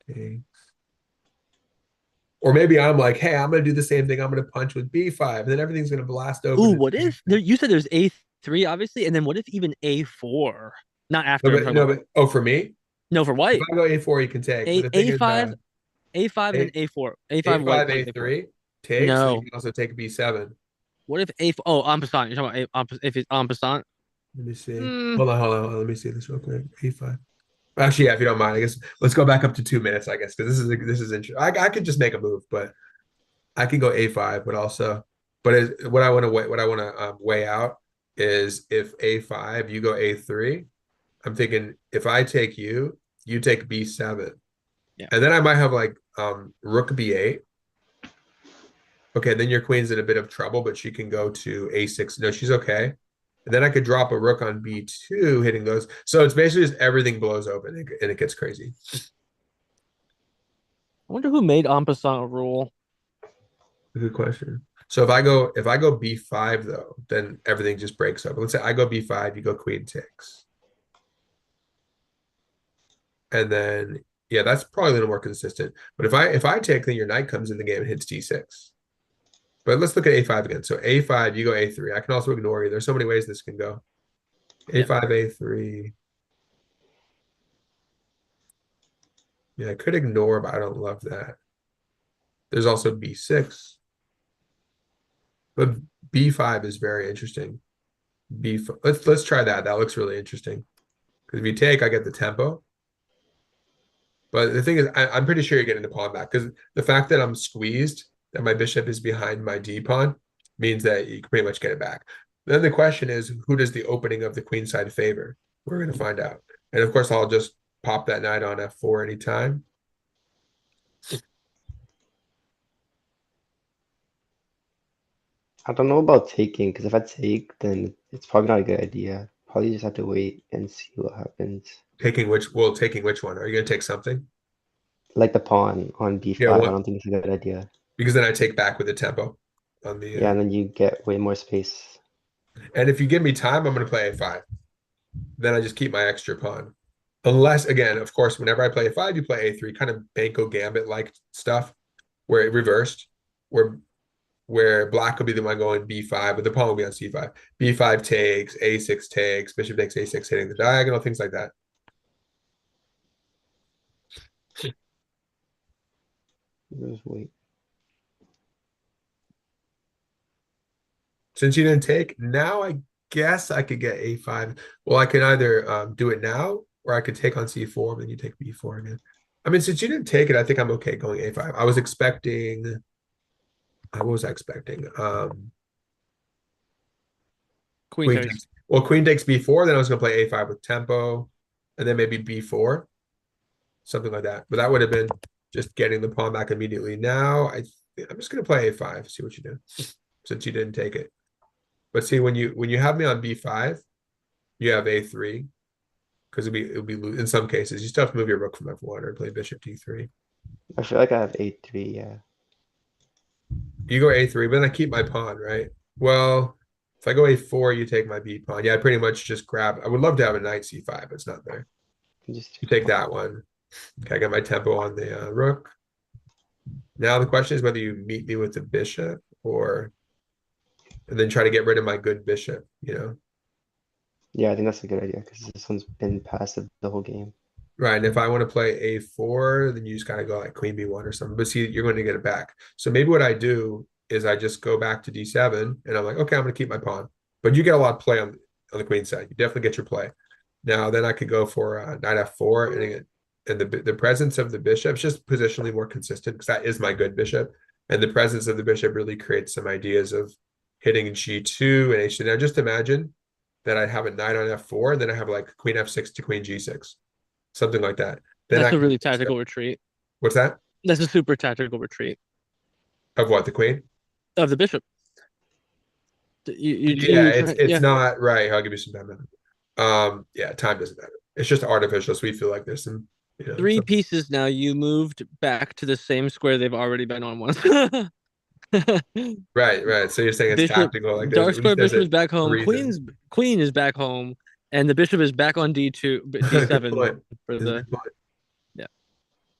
Okay. Or maybe I'm like, hey, I'm gonna do the same thing. I'm gonna punch with B5, and then everything's gonna blast Ooh, open. what if you said there's A3 obviously, and then what if even A4? Not No, after I'm but talking no, about. but oh, for me, No, for if white. I go A4, you can take. But A the thing is, A5, A5, and then A A4. A5 white A5, plays A4. A3 takes, so you No. can also take B7. What if A? Oh, en passant. You're talking about if it's en passant. Let me see. Mm, Hold on. Let me see this real quick. A5. Actually, yeah, if you don't mind, I guess let's go back up to 2 minutes, I guess, because this is interesting. I could just make a move, but I can go A5, but also, what I want to weigh out is if A5, you go A3. I'm thinking if I take you, you take B7, yeah. and then I might have like Rook B8. Okay, then your queen's in a bit of trouble, but she can go to A6. No, she's okay. And then I could drop a rook on B2, hitting those. So it's basically just everything blows open and it gets crazy. I wonder who made en passant a rule. Good question. So if I go B5 though, then everything just breaks up. Let's say I go B5, you go queen takes. And then yeah, that's probably a little more consistent. But if I take, then your knight comes in the game and hits D6. But let's look at A5 again. So A5, you go A3. I can also ignore you. There's so many ways this can go. Yeah. A5, A3. Yeah, I could ignore, but I don't love that. There's also B6. But B5 is very interesting. B5. Let's try that. That looks really interesting. Because if you take, I get the tempo. But the thing is, I'm pretty sure you're getting the pawn back because the fact that I'm squeezed, that my bishop is behind my D pawn, means that you can pretty much get it back. Then the question is, who does the opening of the queen side favor? We're going to find out. And of course, I'll just pop that knight on F4 anytime. I don't know about taking, because if I take, then it's probably not a good idea. Probably just have to wait and see what happens. Taking which one? Are you going to take something? Like the pawn on Yeah, B5, I don't think it's a good idea. because then I take back with the tempo on the. Yeah, and then you get way more space. And if you give me time, I'm going to play A5. Then I just keep my extra pawn. Unless, again, of course, whenever I play A5, you play A3, kind of Banco Gambit like stuff, where it reversed, where black will be the one going B5, but the pawn will be on C5. B5 takes, A6 takes, bishop takes A6, hitting the diagonal, things like that. Just wait. Since you didn't take, now I guess I could get A5. Well, I can either do it now, or I could take on C4, but then you take B4 again. I mean, since you didn't take it, I think I'm okay going A5. I was expecting. What was I expecting? Queen takes. Takes. Well, queen takes B4. Then I was going to play A5 with tempo, and then maybe B4, something like that. But that would have been just getting the pawn back immediately. Now I'm just going to play A5. See what you do, since you didn't take it. But see, when you have me on B5, you have A3 because it'll be in some cases you still have to move your rook from F1 or play bishop D3. I feel like I have A3, yeah. You go A3, but then I keep my pawn, right? Well, if I go A4, you take my B pawn. Yeah, I pretty much just grab. I would love to have a knight C5, but it's not there. Just You take that one. Okay, I got my tempo on the rook. Now the question is whether you meet me with the bishop and then try to get rid of my good bishop, Yeah, I think that's a good idea because this one's been passive the whole game. Right. And if I want to play A4, then you just gotta go like queen B1 or something. But see, you're going to get it back. So maybe what I do is I just go back to D7 and I'm like, okay, I'm gonna keep my pawn. But you get a lot of play on the queen side. You definitely get your play. Now then I could go for knight F4 and the presence of the bishop is just positionally more consistent because that is my good bishop. And the presence of the bishop really creates some ideas of hitting G2 and H2. Now just imagine that I have a knight on F4 and then I have like queen F6 to queen G6. Something like that. Then That's a really tactical retreat. What's that? That's a super tactical retreat Of what? The queen? of the bishop. Yeah, it's not right. I'll give you some time. Yeah, time doesn't matter. It's just artificial, so we feel like there's some, Three some, pieces now. You moved back to the same square they've already been on once. right. So you're saying it's Bishop, tactical, like dark at least square there's bishop is a back home. reason. Queen is back home, and the bishop is back on D2, Good D7 point. for That's a the good point. yeah.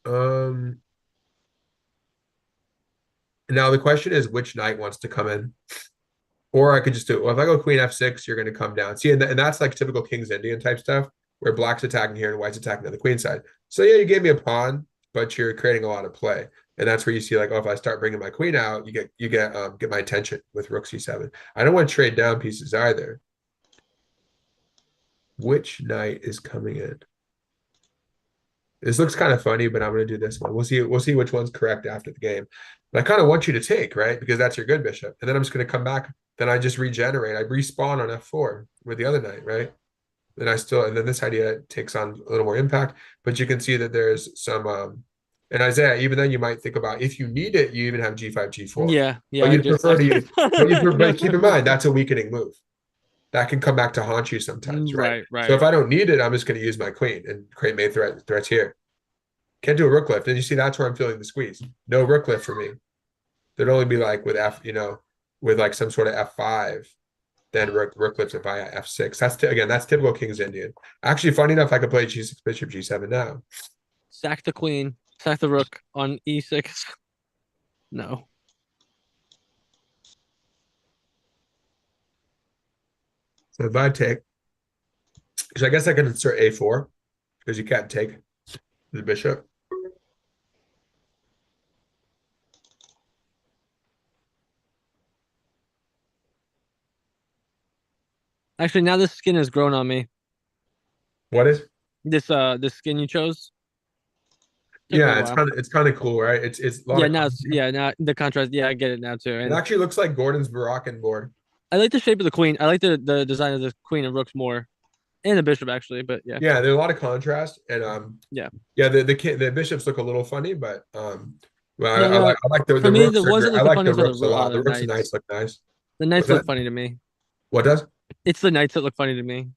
Um, Now the question is which knight wants to come in, or I could just do it. Well, if I go Queen F6, you're going to come down. See, and that's like typical King's Indian type stuff, where Black's attacking here and White's attacking on the Queen side. So yeah, you gave me a pawn, but you're creating a lot of play, and that's where you see like, oh, if I start bringing my Queen out, get my attention with Rook C7. I don't want to trade down pieces either. Which knight is coming in? This looks kind of funny, but I'm going to do this one. We'll see. We'll see which one's correct after the game. But I kind of want you to take, right? Because that's your good bishop. And then I'm just going to come back. Then I just regenerate. I respawn on F4 with the other knight, right? And then this idea takes on a little more impact. But you can see that there's some, and Isaiah, even then you might think about if you need it, you even have G5, G4. Yeah, But I you'd just prefer to use, but keep in no. mind, that's a weakening move. That can come back to haunt you sometimes, right? Right. So if I don't need it, I'm just going to use my queen and create main threats here. Can't do a rook lift. And you see, that's where I'm feeling the squeeze. No rook lift for me. There'd only be like with with like some sort of F5, then rook lifts if I F6. Again, that's typical King's Indian. Actually, funny enough, I could play G6, Bishop, G7 now. Sack the queen, sack the rook on E6. No. So if I take, so I guess I can insert A4 because you can't take the bishop. Actually, now this skin has grown on me. What is? This skin you chose. Took a Yeah, while. it's kind of cool, right? It's a lot Yeah, of now now the contrast. Yeah, I get it now too. it And actually looks like Gordon's Moroccan board. I like the shape of the queen. I like the design of the queen and rooks more, and the bishop actually. But yeah, Yeah, there's a lot of contrast, and yeah. the bishops look a little funny, but well, No, no. I like the For me, rooks the are ones that great. I look the like the funniest are rooks a lot. the The rooks and knights knights. look nice. The What's knights look that? funny to me. What does? It's the knights that look funny to me.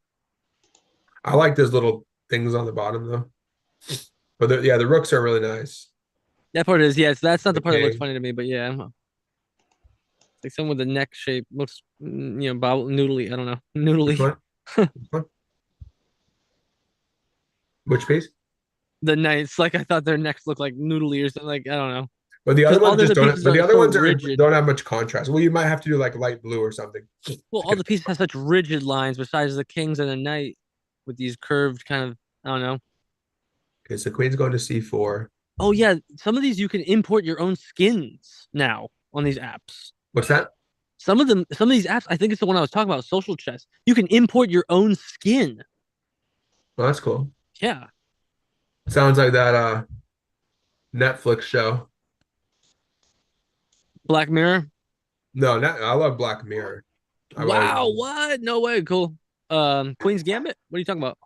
I like those little things on the bottom though. But the rooks are really nice. That part is yes. That's not The the part that looks king. funny to me. But yeah, like someone with the neck shape looks bobble noodly. I don't know, Which noodly. one? Which one? Which piece? The knights, like I thought their necks looked like noodly or something. Like I don't know, But the because other all ones the just other don't. pieces But the are other so ones rigid. don't have much contrast. Well, you might have to do like light blue or something. Well, all the pieces have such rigid lines besides the kings and the knight with these curved kind of, I don't know. Okay, so queen's going to C4. Oh yeah, some of these you can import your own skins now on these apps. What's that? Some of these apps, I think it's the one I was talking about, social chess. You can import your own skin. Well, that's cool. Yeah. Sounds like that Netflix show. Black Mirror. No, I love Black Mirror. I've always Wow, what? No way, cool. Queen's Gambit? What are you talking about?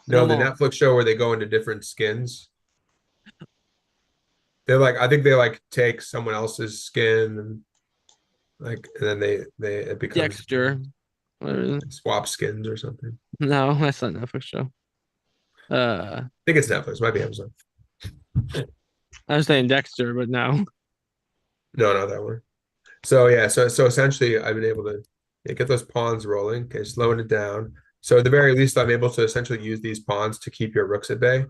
no, No the more. Netflix show where they go into different skins. They're like, I think they like take someone else's skin and like, and then it becomes Dexter. What is it? swap skins or something. No, that's not Netflix show. I think it's Netflix, might be Amazon. I was saying Dexter, but no. No, not that one. So yeah, so essentially I've been able to get those pawns rolling, okay, slowing it down. So at the very least, I'm able to essentially use these pawns to keep your rooks at bay.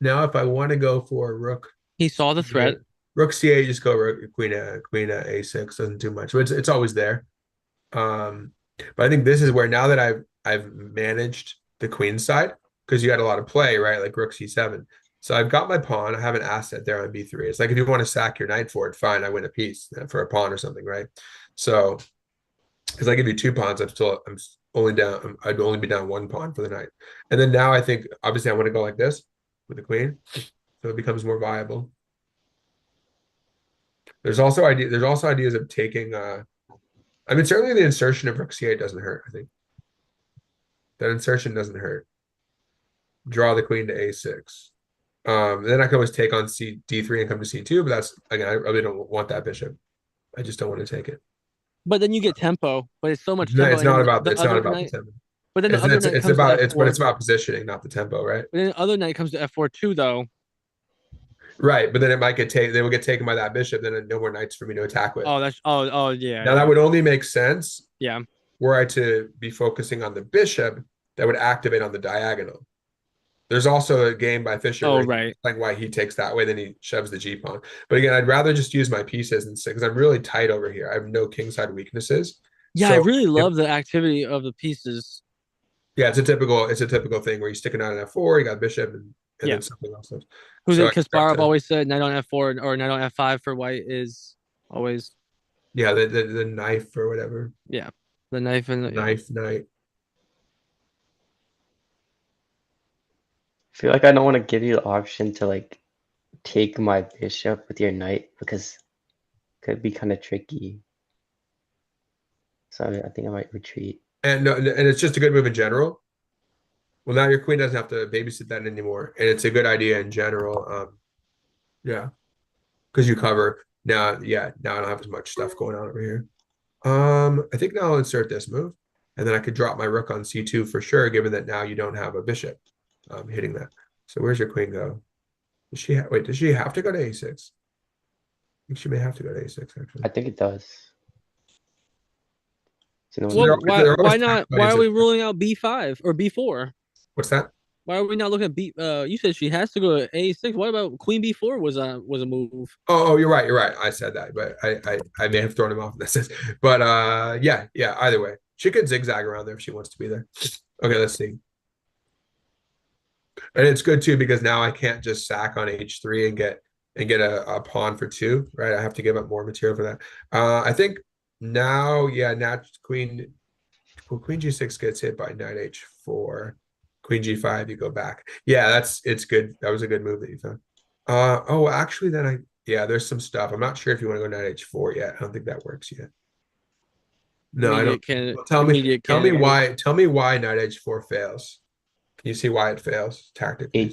Now, if I want to go for a rook, He saw the threat. rook C8, just go rook, queen A6, doesn't do much, but it's always there. But I think this is where now that I've managed the queen side, because you had a lot of play, right? Like rook C7. So I've got my pawn. I have an asset there on B3. It's like if you want to sack your knight for it, fine, I win a piece for a pawn or something, right? So because I give you two pawns, I'm only down. I'd only be down one pawn for the knight. And then now I think obviously I want to go like this with the queen, so it becomes more viable. There's also ideas of taking. I mean, certainly the insertion of rook C8 doesn't hurt. I think that insertion doesn't hurt. Draw the queen to A6. Then I can always take on D3 and come to C2, but that's again, I really don't want that bishop. I just don't want to take it. But then you get tempo, but it's so much No, tempo. it's not And about the it's not other about the knight, tempo. But then the other knight It's comes to about but f4. it's about positioning, not the tempo, right? But then the other knight comes to f4 too, though. Right, but then it might get taken. They will get taken by that bishop. Then no more knights for me to attack with. Oh yeah, Now that would only make sense yeah. were I to be focusing on the bishop that would activate on the diagonal. There's also a game by Fischer Oh where right. like why he takes that way, then he shoves the G pawn. But again, I'd rather just use my pieces and because I'm really tight over here. I have no kingside weaknesses. Yeah, I So really love the activity of the pieces. yeah, it's a typical thing where you stick a knight on F4, you got bishop and Yeah. then something else. Who's So it? I start Kasparov to always said knight on f4 or knight on f5 for white is always yeah, the knife or whatever. yeah. The knife and yeah. Knife, knight. I feel like I don't want to give you the option to like take my bishop with your knight because it could be kind of tricky. So I think I might retreat. And no, and it's just a good move in general. Well, now your queen doesn't have to babysit that anymore, and it's a good idea in general. Yeah, because you cover now. Yeah, now I don't have as much stuff going on over here. I think now I'll insert this move, and then I could drop my rook on c2 for sure, given that now you don't have a bishop hitting that. So where's your queen go? Does she wait? Does she have to go to a6? I think she may have to go to a6 actually. I think it does. So no, Well, They're why always not? Why are we ruling out b5 or b4? What's that? Why are we not looking at b? You said she has to go to a6. What about queen b4 was a move? Oh, you're right. You're right. I said that, but I may have thrown him off in this. But yeah. Either way, she could zigzag around there if she wants to be there. Okay, let's see. And it's good too because now I can't just sack on h3 and get a pawn for 2, right? I have to give up more material for that. I think now, yeah, now queen g6 gets hit by knight h4. Queen g5, you go back. Yeah, it's good. That was a good move that you found. Oh, actually, then yeah, there's some stuff. I'm not sure if you want to go knight h4 yet. I don't think that works yet. No, I don't. Well, tell me why knight h4 fails. Can you see why it fails tactically?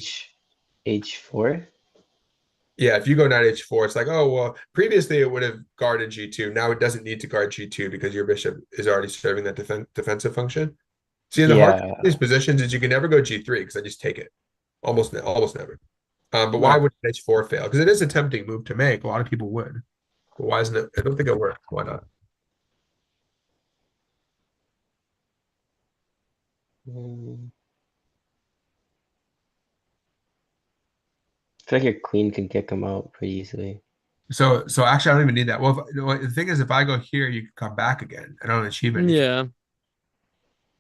H4. Yeah, if you go knight h4, it's like, oh, well, previously it would have guarded g2. Now it doesn't need to guard g2 because your bishop is already serving that defensive function. See, the hard thing with these positions is you can never go g3 because I just take it. Almost never. But why would h4 fail? Because it is a tempting move to make. A lot of people would. But why isn't it? I don't think it worked. Why not? I feel like your queen can kick him out pretty easily. So actually, I don't even need that. Well, the thing is, if I go here, you can come back again. I don't achieve anything. Yeah.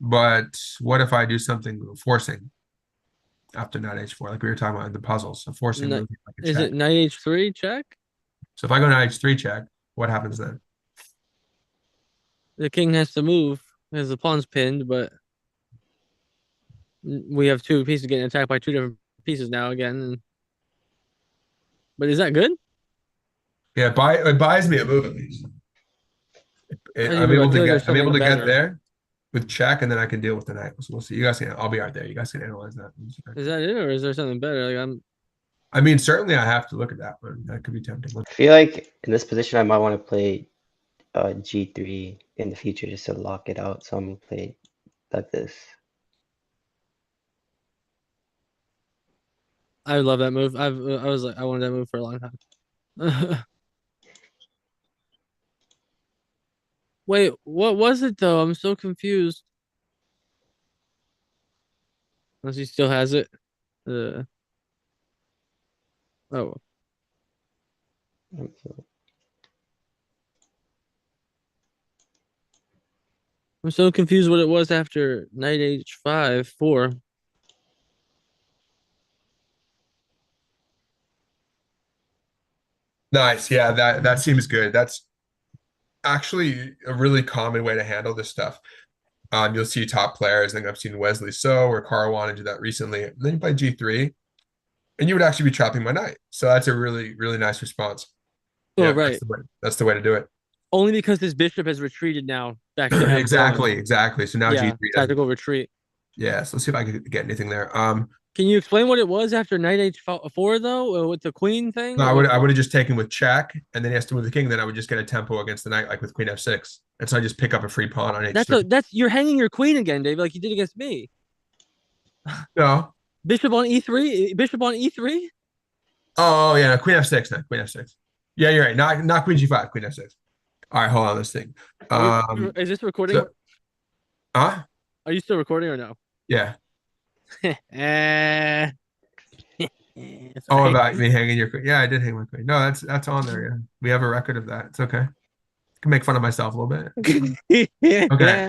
But what if I do something forcing after knight h4, like we were talking about in the puzzles? So forcing move like a Is check. it knight h3 check? So if I go knight h3 check, what happens then? The king has to move because the pawn's pinned, but we have two pieces getting attacked by two different pieces now again. But is that good? Yeah, it buys me a move at least. I'm able to get there with check, and then I can deal with the knight. So we'll see. I'll be out there. You guys can analyze that. Is that it, or is there something better? Like I mean, certainly I have to look at that one. That could be tempting. I feel like in this position, I might want to play g3 in the future just to lock it out. So I'm gonna play like this. I love that move. I wanted that move for a long time. Wait, what was it though? I'm so confused. Unless he still has it. Oh. I'm so confused what it was after knight h5, 4. Nice. Yeah, that seems good. That's actually a really common way to handle this stuff. You'll see top players. I think I've seen Wesley So or Karman do that recently. And then you play g3, and you would actually be trapping my knight. So that's a really, really nice response. Oh, Yeah, right. That's the way to do it. Only because his bishop has retreated now back to exactly. So now yeah, g3 tactical retreat. Yeah, so let's see if I can get anything there. Can you explain what it was after knight h4 though, with the queen thing? No, Like, I would have just taken with check, and then he has to move the king. Then I would just get a tempo against the knight, like with queen f6, and so I just pick up a free pawn on h3. that's you're hanging your queen again, Dave, like you did against me. No. Bishop on e3, bishop on e3. Oh yeah, no, queen f6 now. Queen f6. Yeah, you're right. Not queen g5, queen f6. All right, hold on this thing. Is this recording? So, huh? Are you still recording or no? Yeah. Eh. Oh, Sorry. about me hanging your queen. Yeah, I did hang my queen. No, that's on there. Yeah, we have a record of that. It's okay. I can make fun of myself a little bit. Okay.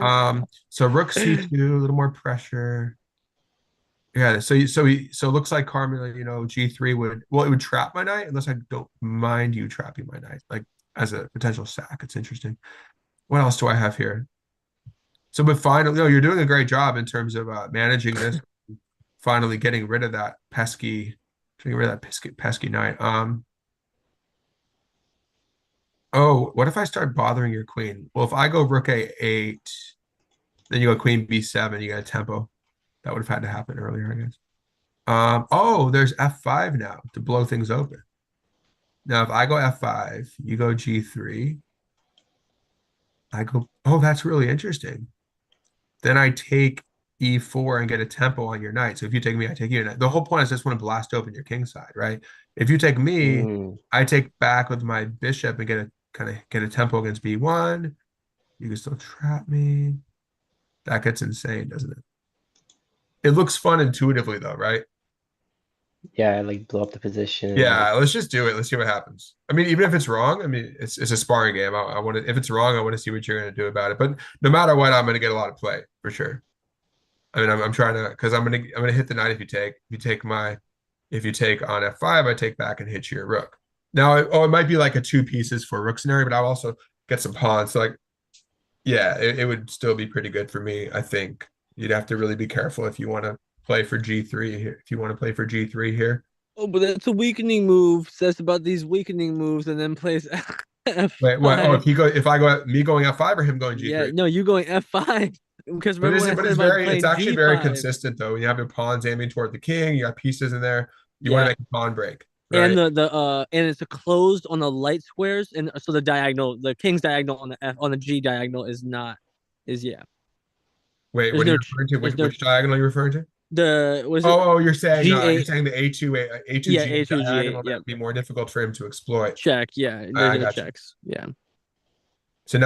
So rook c2, a little more pressure. Yeah. So it looks like Carmen, g3 would it would trap my knight unless I don't mind you trapping my knight, like as a potential sack. It's interesting. What else do I have here? So, but finally, no, you're doing a great job in terms of managing this. Finally, getting rid of that pesky knight. Oh, what if I start bothering your queen? Well, if I go rook a8, then you go queen b7, you get a tempo. That would have had to happen earlier, I guess. Oh, there's f5 now to blow things open. Now, if I go f5, you go g3. I go, oh, that's really interesting. Then I take e4 and get a tempo on your knight. So if you take me, I take you. The whole point is I just want to blast open your king side, right? If you take me, I take back with my bishop and get a tempo against b1. You can still trap me. That gets insane, doesn't it? It looks fun intuitively though, right? Yeah, like blow up the position. Yeah, let's just do it. Let's see what happens. I mean, even if it's wrong, I mean, it's a sparring game. I want to, if it's wrong, I want to see what you're going to do about it. But no matter what, I'm going to get a lot of play for sure. I mean, I'm trying to, because I'm gonna hit the knight if you take. If you take on f5, I take back and hit your rook. Now, it might be like a two pieces for rook scenario, but I'll also get some pawns. So like, yeah, it would still be pretty good for me. I think you'd have to really be careful if you want to play for g3 here. If you want to play for g3 here. Oh, but that's a weakening move. Says about these weakening moves and then plays f5. Wait, what? Oh, if I go me going f5 or him going g3? Yeah, no, you going f5. Because remember when I said about playing it's actually g5? very consistent though. When you have your pawns aiming toward the king, you got pieces in there. You want to make a pawn break, right? And and it's closed on the light squares, and so the king's diagonal on the G diagonal is not yeah. Wait, There's what are no you referring to? Which diagonal are you referring to? was it Oh, you're saying G8? the A2 Yeah, G A2 G8. diagonal that Yeah, would be more difficult for him to exploit. check. Yeah, there's I no got you. checks. Yeah. So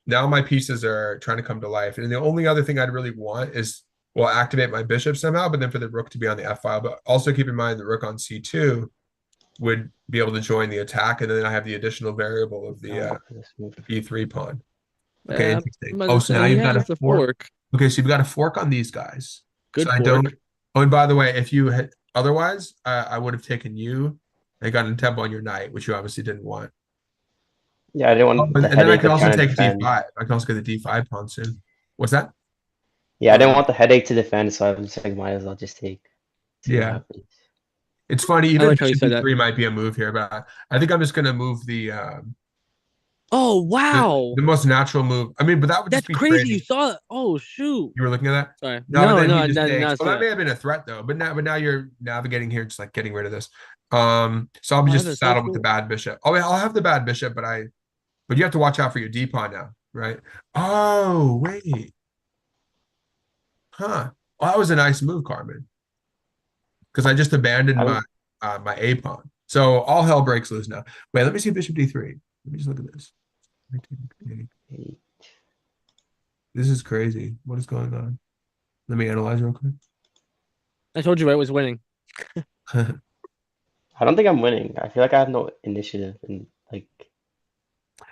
now my pieces are trying to come to life. And the only other thing I'd really want is activate my bishop somehow, but then for the rook to be on the f file. But also keep in mind the rook on c2 would be able to join the attack, and then I have the additional variable of the e3 pawn. Okay, interesting. Oh, so now you've got a fork. Okay, so you've got a fork on these guys. Good so I fork. don't. Oh, and by the way, if you had otherwise, I would have taken you and gotten a tempo on your knight, which you obviously didn't want. Yeah, I didn't want the And then I headache can of also trying to take defend. d5. I can also get the d5 pawn soon. What's that? Yeah, I didn't want the headache to defend, so I was just like, might as well just take. See what Yeah. happens. It's funny, I even like how you bishop said that. d3 might be a move here, but I think I'm just gonna move the Oh wow, the most natural move. I mean, but that would that's just be crazy. You crazy. saw it. Oh shoot. You were looking at that? Sorry. No, but No, then no, he just takes. not Well, that that. may have been a threat though. But now you're navigating here, just like getting rid of this. So I'll be Oh, just that's so saddled with the cool. bad bishop. Oh, I'll have the bad bishop, but you have to watch out for your d pawn now, right? Oh, wait. Huh. Well, that was a nice move, Carmen. Because I just abandoned my a pawn. So all hell breaks loose now. Wait, let me see bishop d3. Let me just look at this. This is crazy. What is going on? Let me analyze real quick. I told you I was winning. I don't think I'm winning. I feel like I have no initiative, and like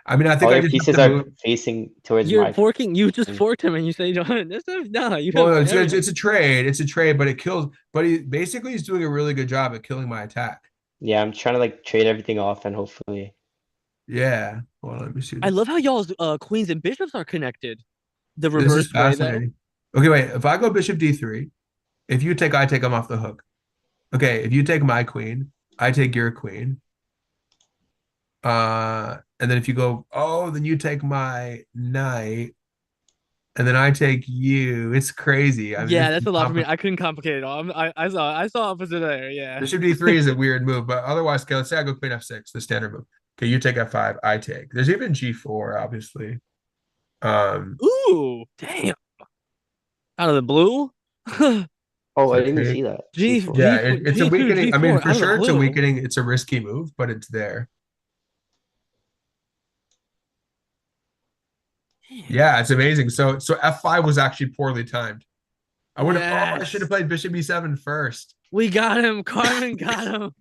I mean, I think all I your just have pieces to are move. facing towards You're my. forking. You just forked him, and you say you don't have initiative. No, you Well, have it's everything. a trade. It's a trade, but it kills. But he's doing a really good job at killing my attack. Yeah, I'm trying to like trade everything off, and hopefully. Yeah. Well, let me see. I love how y'all's queens and bishops are connected. The This is reverse way, though. fascinating. Okay, wait. If I go bishop d3, if you take, I take them off the hook. Okay, if you take my queen, I take your queen. And then if you go, oh, then you take my knight, and then I take you. It's crazy. I mean, Yeah, this that's is a lot for me. I couldn't complicate it all. I saw opposite there. Yeah. Bishop d3 is a weird move, but otherwise, okay, let's say I go queen f6, the standard move. Okay, you take f5, I take. There's even g4, obviously. Ooh, damn. Out of the blue. Oh, I So didn't even take, see that. G G4. yeah, G it's a G2 weakening. I mean, G4 for out of the sure, it's a blue. weakening. It's a risky move, but it's there. Damn. Yeah, it's amazing. So f5 was actually poorly timed. I would have. Oh, I should have Yes. played bishop e7 first. We got him. Carmen got him.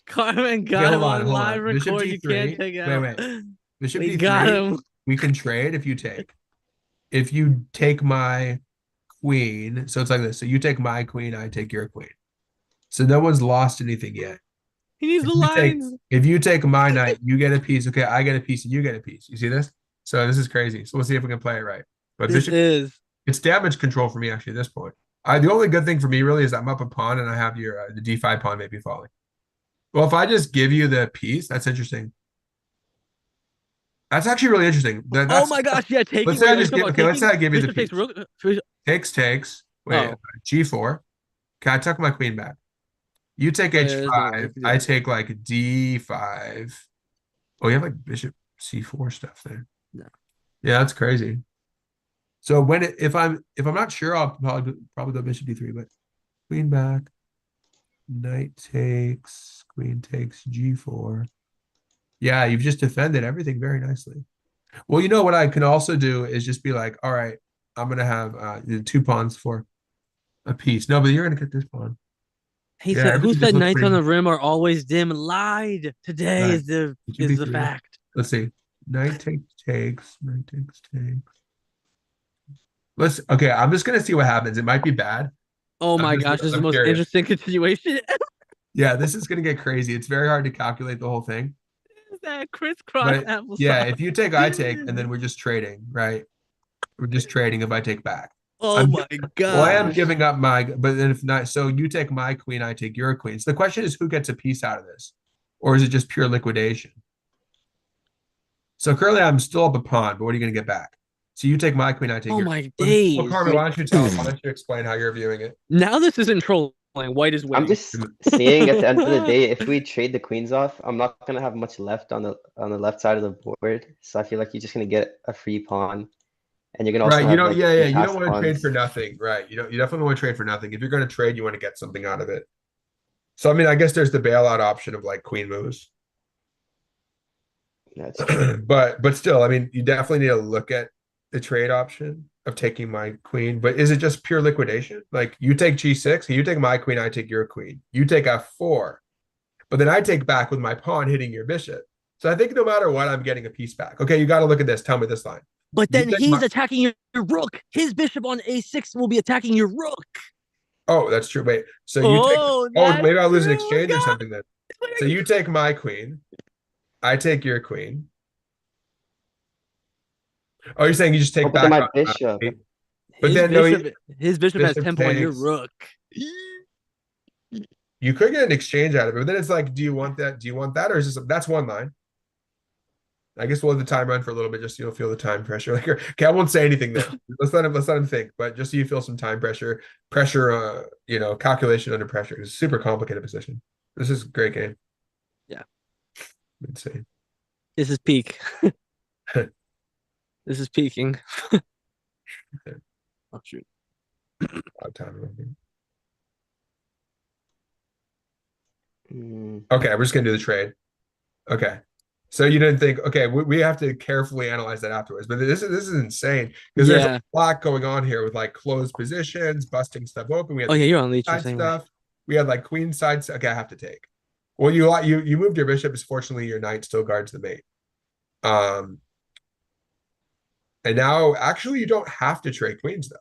Carmen Okay, got him on hold live on. Bishop record. You can't d3. take Wait, out. wait. Bishop We got d3. him. We can trade if you take. If you take my queen, so it's like this. So you take my queen, I take your queen. So no one's lost anything yet. He needs If the you take lines. if you take my knight, you get a piece. Okay, I get a piece and you get a piece. You see this? So this is crazy. So we'll see if we can play it right. But This bishop, is. it's damage control for me actually at this point. The only good thing for me really is I'm up a pawn and I have your the d5 pawn maybe falling. Well, if I just give you the piece, that's interesting. That's actually really interesting. Oh That's my gosh! Yeah, let's taking. say Wait, I are you just talking get about okay. Let's say taking? I give you the Bishop takes piece. rook. Takes. Wait, Oh, g4. Okay, I took my queen back. You take oh yeah. There's no way you h5. can do I that. take like d5. Oh, you have like bishop c4 stuff there. No. Yeah, that's crazy. So if I'm not sure, I'll probably go bishop d3, but queen back, knight takes, queen takes g4. Yeah, you've just defended everything very nicely. Well, you know what I can also do is just be like, all right, I'm gonna have the two pawns for a piece. No, but you're gonna get this pawn. He Yeah, said, "Who everything just said looks knights on pretty the rim are always dim?" Lied. Today right. is the Bishop is the d3. fact. Let's see. Knight takes, knight takes. Okay, I'm just gonna see what happens. It might be bad. Oh my gosh, this is the I'm most curious. interesting continuation. Yeah, this is gonna get crazy. It's very hard to calculate the whole thing. That crisscross But yeah, applesauce. if you take, I take, and then we're just trading, right? We're just trading if I take back. Oh I'm my well, I am gosh. giving up my, but then if not, so you take my queen, I take your queen. So the question is who gets a piece out of this? Or is it just pure liquidation? So currently I'm still up a pawn, but what are you gonna get back? So you take my queen, I take Oh your. my Well, days. Carmen, why don't you why don't you explain how you're viewing it? Now this isn't trolling. White is I'm winning. just seeing at the end of the day, if we trade the queens off, I'm not gonna have much left on the left side of the board. So I feel like you're just gonna get a free pawn, and you're gonna also Right, you have don't, like yeah, some you don't passed want to trade for pawns. nothing, right? You definitely want to trade for nothing. If you're going to trade, you want to get something out of it. So I mean, I guess there's the bailout option of like queen moves. That's true. But still, I mean, you definitely need to look at the trade option of taking my queen. But is it just pure liquidation? Like you take g6, you take my queen, I take your queen. You take f4, but then I take back with my pawn hitting your bishop. So I think no matter what, I'm getting a piece back. Okay, you got to look at this. Tell me this line. But You then take he's my, attacking your rook. His bishop on a6 will be attacking your rook. oh, that's true. Wait, so you take, Oh, oh, that's maybe I'll lose an true. exchange or God. something then. So you take my queen, I take your queen. Oh, you're saying you just Oh, take but then back my on bishop. but His then no, bishop, his bishop has bishop tempo on your takes. rook. You could get an exchange out of it, but then it's like, do you want that? Do you want that, or is this that's one line? I guess we'll let the time run for a little bit, just so you'll feel the time pressure. Like, okay, I won't say anything there. Let's let him think, but just so you feel some time pressure, calculation under pressure. It's a super complicated position. This is a great game. Yeah, Insane. this is peak. This is peaking. Oh shoot. A lot of time remaining. Mm, Okay, we're just gonna do the trade. Okay. So you didn't think, okay, we have to carefully analyze that afterwards. But this is insane because there's a Yeah. lot going on here with like closed positions, busting stuff open. We had Oh yeah, the you're on leeches side anyway. stuff. We had like queen side. Okay, I have to take. Well, you moved your bishop. Fortunately, your knight still guards the mate. And now actually you don't have to trade queens though.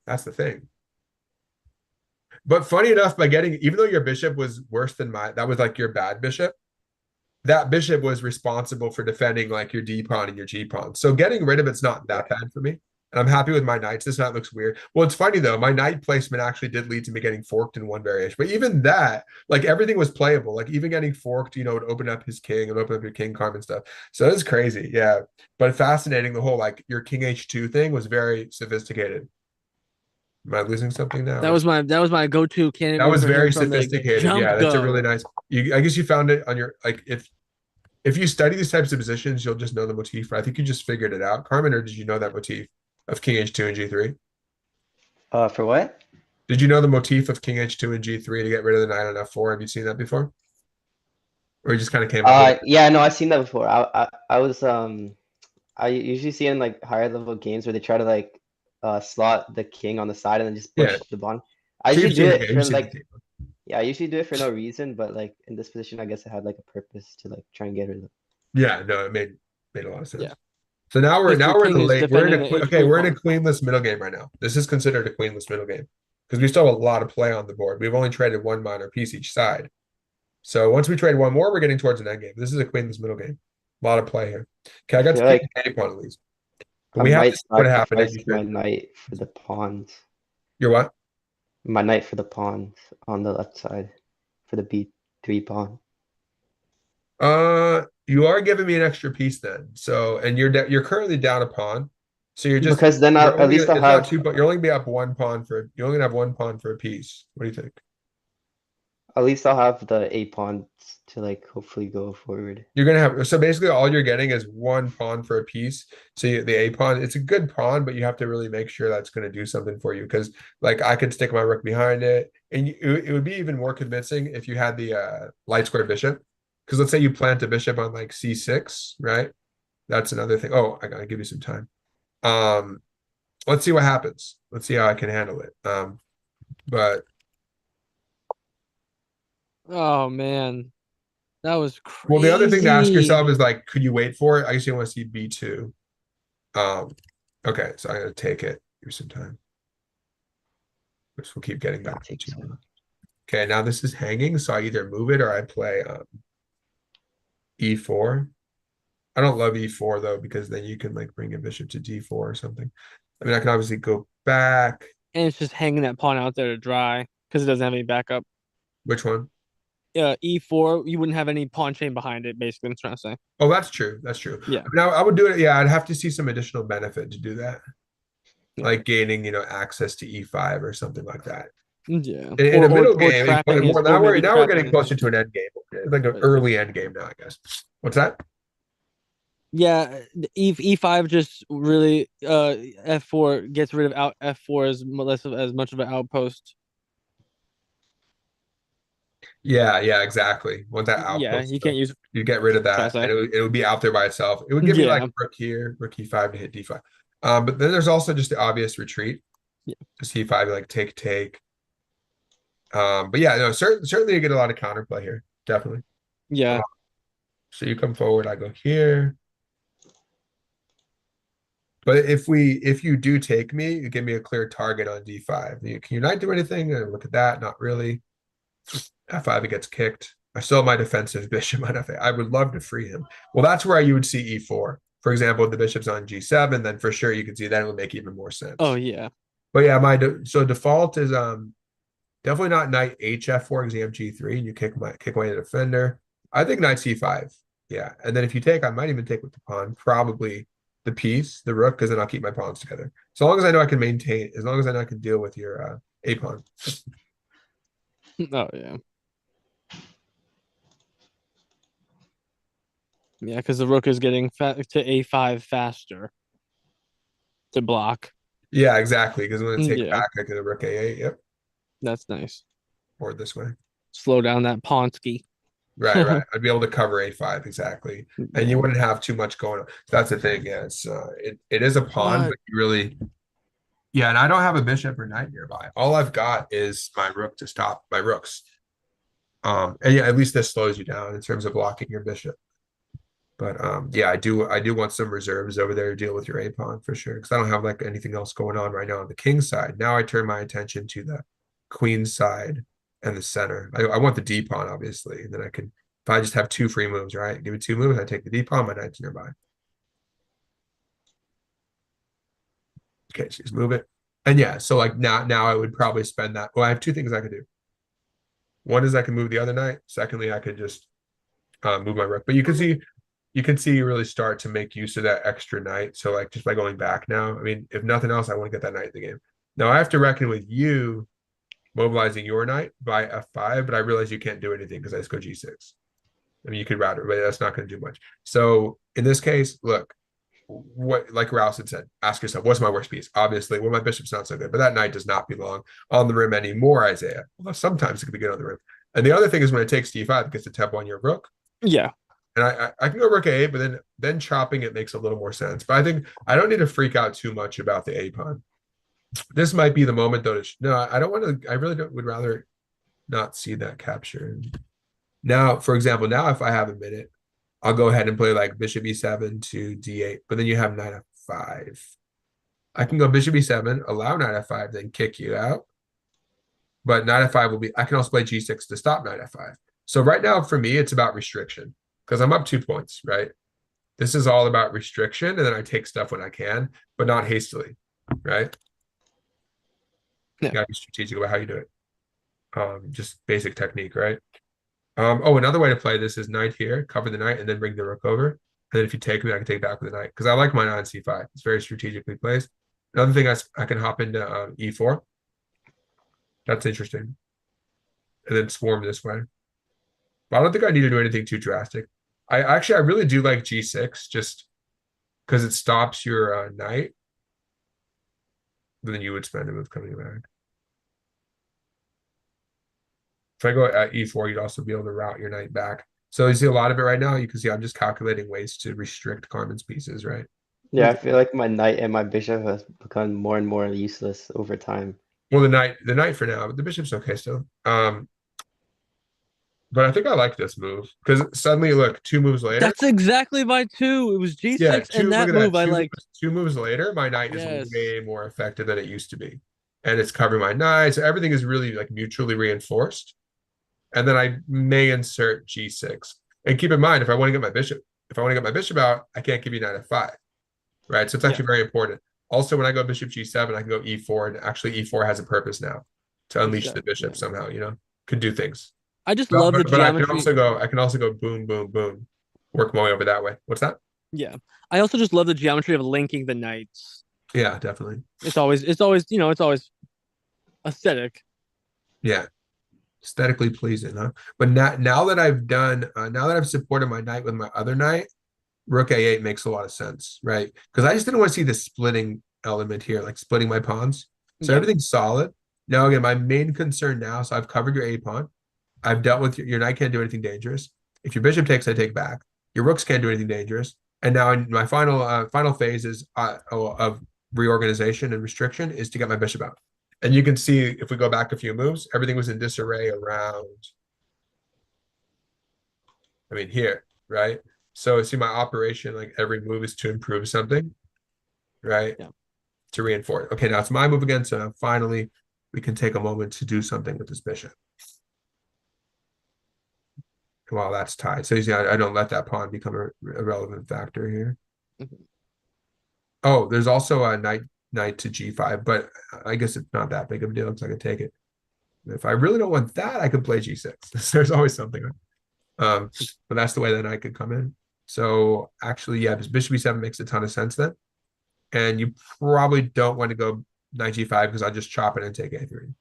That's the thing. But funny enough, by getting, even though your bishop was worse than mine, that was like your bad bishop. That bishop was responsible for defending like your D pawn and your G pawn. So getting rid of it's not that bad for me. And I'm happy with my knights. This knight looks weird. Well, it's funny though. My knight placement actually did lead to me getting forked in one variation. But even that, like everything was playable. Like even getting forked, would open up his king and open up your king Karman stuff. So it's crazy. Yeah. But fascinating. The whole like your king H2 thing was very sophisticated. Am I losing something now? That was my go-to candidate That move was for him very from the sophisticated. jump Yeah, that's a really go. nice. I guess you found it on your like if you study these types of positions, you'll just know the motif. But I think you just figured it out, Carmen, or did you know that motif of King H2 and G3? For what? Did you know the motif of King H2 and G3 to get rid of the knight on F4? Have you seen that before? Or you just kind of came up with it? Yeah, no, I've seen that before. I was I usually see in like higher level games where they try to like slot the king on the side and then just Yeah. push the pawn. I So usually you've do seen the it game. for You've seen the like game. yeah, I usually do it for no reason, but like in this position, I guess it had like a purpose to like try and get rid of it. Yeah, no, it made a lot of sense. Yeah, So now we're because now your we're in king the is late. We're in defending a the okay. H3 We're in a pawn. queenless middle game right now. This is considered a queenless middle game because we still have a lot of play on the board. We've only traded one minor piece each side. So once we trade one more, we're getting towards an end game. This is a queenless middle game. A lot of play here. Okay, I I got to feel keep like the pawn at least. But I we have to might see what happened. And sacrifice you my should. knight for the pawns. You're what? My knight for the pawns on the left side for the B3 pawn. You are giving me an extra piece then. So, and you're currently down a pawn. So Because then you're at only least gonna, I'll it's not have two, but you're only gonna be up one pawn you're only gonna have one pawn for a piece. What do you think? the A pawns to like hopefully go forward. You're gonna have so basically all you're getting is one pawn for a piece. So the A pawn, it's a good pawn, but you have to really make sure that's gonna do something for you because like I could stick my rook behind it, and it would be even more convincing if you had the light square bishop. Because let's say you plant a bishop on like C6, right? That's another thing. Oh, I gotta give you some time. Um, let's see what happens. Let's see how I can handle it. But Oh man, that was well, the other thing to ask crazy. yourself is like, could you wait for it? I guess you want to see B2. Um, okay, so I'm gonna take it. Give me some time. Which we'll keep getting Yeah, back take to. some. Okay, now this is hanging, so I either move it or I play E4. I don't love E4 though, because then you can like bring a bishop to D4 or something. I mean, I can obviously go back. And it's just hanging that pawn out there to dry because it doesn't have any backup. Which one? E4, you wouldn't have any pawn chain behind it, basically, I'm trying to say. Oh, that's true. That's true. Yeah. I mean, I would do it. Yeah, I'd have to see some additional benefit to do that, Yeah. like gaining, access to E5 or something like that. Yeah. In a middle Or game, trapping his, more or now maybe we're trapping getting his. closer to an end game, like an early end game now, I guess. What's that? Yeah, E5 just really F4 gets rid of out F4 as much of an outpost. Yeah, exactly. Want that Yeah, outpost you stuff. can't use You get rid of trying that, to and say. it would be out there by itself. It would give me like Yeah. rook here, rook E5 to hit D5. But then there's also just the obvious retreat. Yeah. Just E5, like take. But yeah, no, certainly you get a lot of counterplay here, definitely. Yeah. So you come forward, I go here. But if you do take me, you give me a clear target on D5. Can you not do anything? Look at that, not really. F5, it gets kicked. I still have my defensive bishop on F8. I would love to free him. Well, that's where you would see E4. For example, if the bishop's on G7, then for sure you can see that it would make even more sense. Oh yeah. But yeah, so default is definitely not knight HF4 because you have G3 and you kick away the defender. I think knight C5. Yeah. And then if you take, I might even take with the pawn, probably the piece, the rook, because then I'll keep my pawns together. So long as I know I can maintain, as long as I know I can deal with your A pawn. Oh yeah. Yeah, because the rook is getting to A5 faster to block. Yeah, exactly. Because when it takes Yeah, back, I could have rook A8. Yep. that's nice. Or this way. Slow down that Ponsky. Right. I'd be able to cover A5 exactly, and you Yeah. wouldn't have too much going on. That's the thing. Yeah, it is a pawn, but you really, yeah. And I don't have a bishop or knight nearby. All I've got is my rook to stop my rooks. And yeah, at least this slows you down in terms of blocking your bishop. But yeah, I do want some reserves over there to deal with your A pawn for sure, because I don't have like anything else going on right now on the king side. Now I turn my attention to the queen side and the center. I want the D pawn, obviously. And then I can, if I just have two free moves, right? Give me two moves, I take the D pawn, my knight's nearby. Okay, so just move it. And yeah, so like now I would probably spend that. Well, I have two things I could do. One is I can move the other knight. Secondly, I could just move my rook. But you can see you really start to make use of that extra knight. So like just by going back now, I mean, if nothing else, I want to get that knight in the game. Now I have to reckon with you mobilizing your knight by f5, but I realize you can't do anything because I just go g6. I mean, you could route it, but that's not going to do much. So in this case, look, what like Rouse had said, ask yourself, what's my worst piece? Obviously, well, my bishop's not so good, but that knight does not belong on the rim anymore, Isaiah. Although sometimes it can be good on the rim. And the other thing is when it takes d5, it gets to tap on your rook. Yeah. And I can go rook a8, but then chopping it makes a little more sense. But I think I don't need to freak out too much about the a pawn. This might be the moment though. No, I don't want to. I really would rather not see that capture. Now, for example, now if I have a minute, I'll go ahead and play like bishop e7 to d8, but then you have knight f5. I can go bishop e7, allow knight f5, then kick you out. But knight f5 will be, I can also play g6 to stop knight f5. So right now for me, it's about restriction because I'm up 2 points, right? This is all about restriction, and then I take stuff when I can, but not hastily, right? Yeah. You gotta be strategic about how you do it. Just basic technique, right? Oh, another way to play this is knight here, cover the knight, and then bring the rook over. And then if you take me, I can take back with the knight because I like my knight on c5. It's very strategically placed. Another thing I can hop into e4. That's interesting. And then swarm this way. But I don't think I need to do anything too drastic. I really do like g6 just because it stops your knight. Then you would spend a move coming back. If I go at e4, you'd also be able to route your knight back. So you see a lot of it right now. You can see I'm just calculating ways to restrict Karman's pieces, right? Yeah, I feel like my knight and my bishop has become more and more useless over time. Well, the knight for now, but the bishop's okay still. But I think I like this move because suddenly, look, 2 moves later. That's exactly my two. It was G6 Yeah, and look that at move that. I liked. 2 moves later, my knight Yes. is way more effective than it used to be, and it's covering my knight. So everything is really like mutually reinforced. And then I may insert g6. And keep in mind, if I want to get my bishop out, I can't give you knight f5, right? So it's actually very important. Also, when I go bishop g7, I can go e4, and actually e4 has a purpose now to unleash the bishop somehow. Could do things. I just love the But I geometry. can also go boom, boom, boom, work my way over that way. What's that? Yeah. I also just love the geometry of linking the knights. Yeah, definitely. It's always it's always aesthetic. Yeah. Aesthetically pleasing, huh? But now that I've supported my knight with my other knight, rook a8 makes a lot of sense, right? Because I just didn't want to see the splitting element here, like splitting my pawns. So everything's solid. Now again, my main concern now, so I've covered your a pawn. I've dealt with your knight can't do anything dangerous. If your bishop takes, I take back. Your rooks can't do anything dangerous. And now in my final phase is of reorganization and restriction is to get my bishop out. And you can see if we go back a few moves, everything was in disarray around. I mean, here, right? So see my operation, like every move is to improve something, right? Yeah. To reinforce. Okay, now it's my move again. So now finally we can take a moment to do something with this bishop. Well, that's tied. So you see, I don't let that pawn become a relevant factor here. Oh, there's also a knight to g5, but I guess it's not that big of a deal because I can take it. If I really don't want that, I can play g6. There's always something. But that's the way that knight could come in. So actually, yeah, this bishop e7 makes a ton of sense then. And you probably don't want to go knight g5 because I'll just chop it and take a3.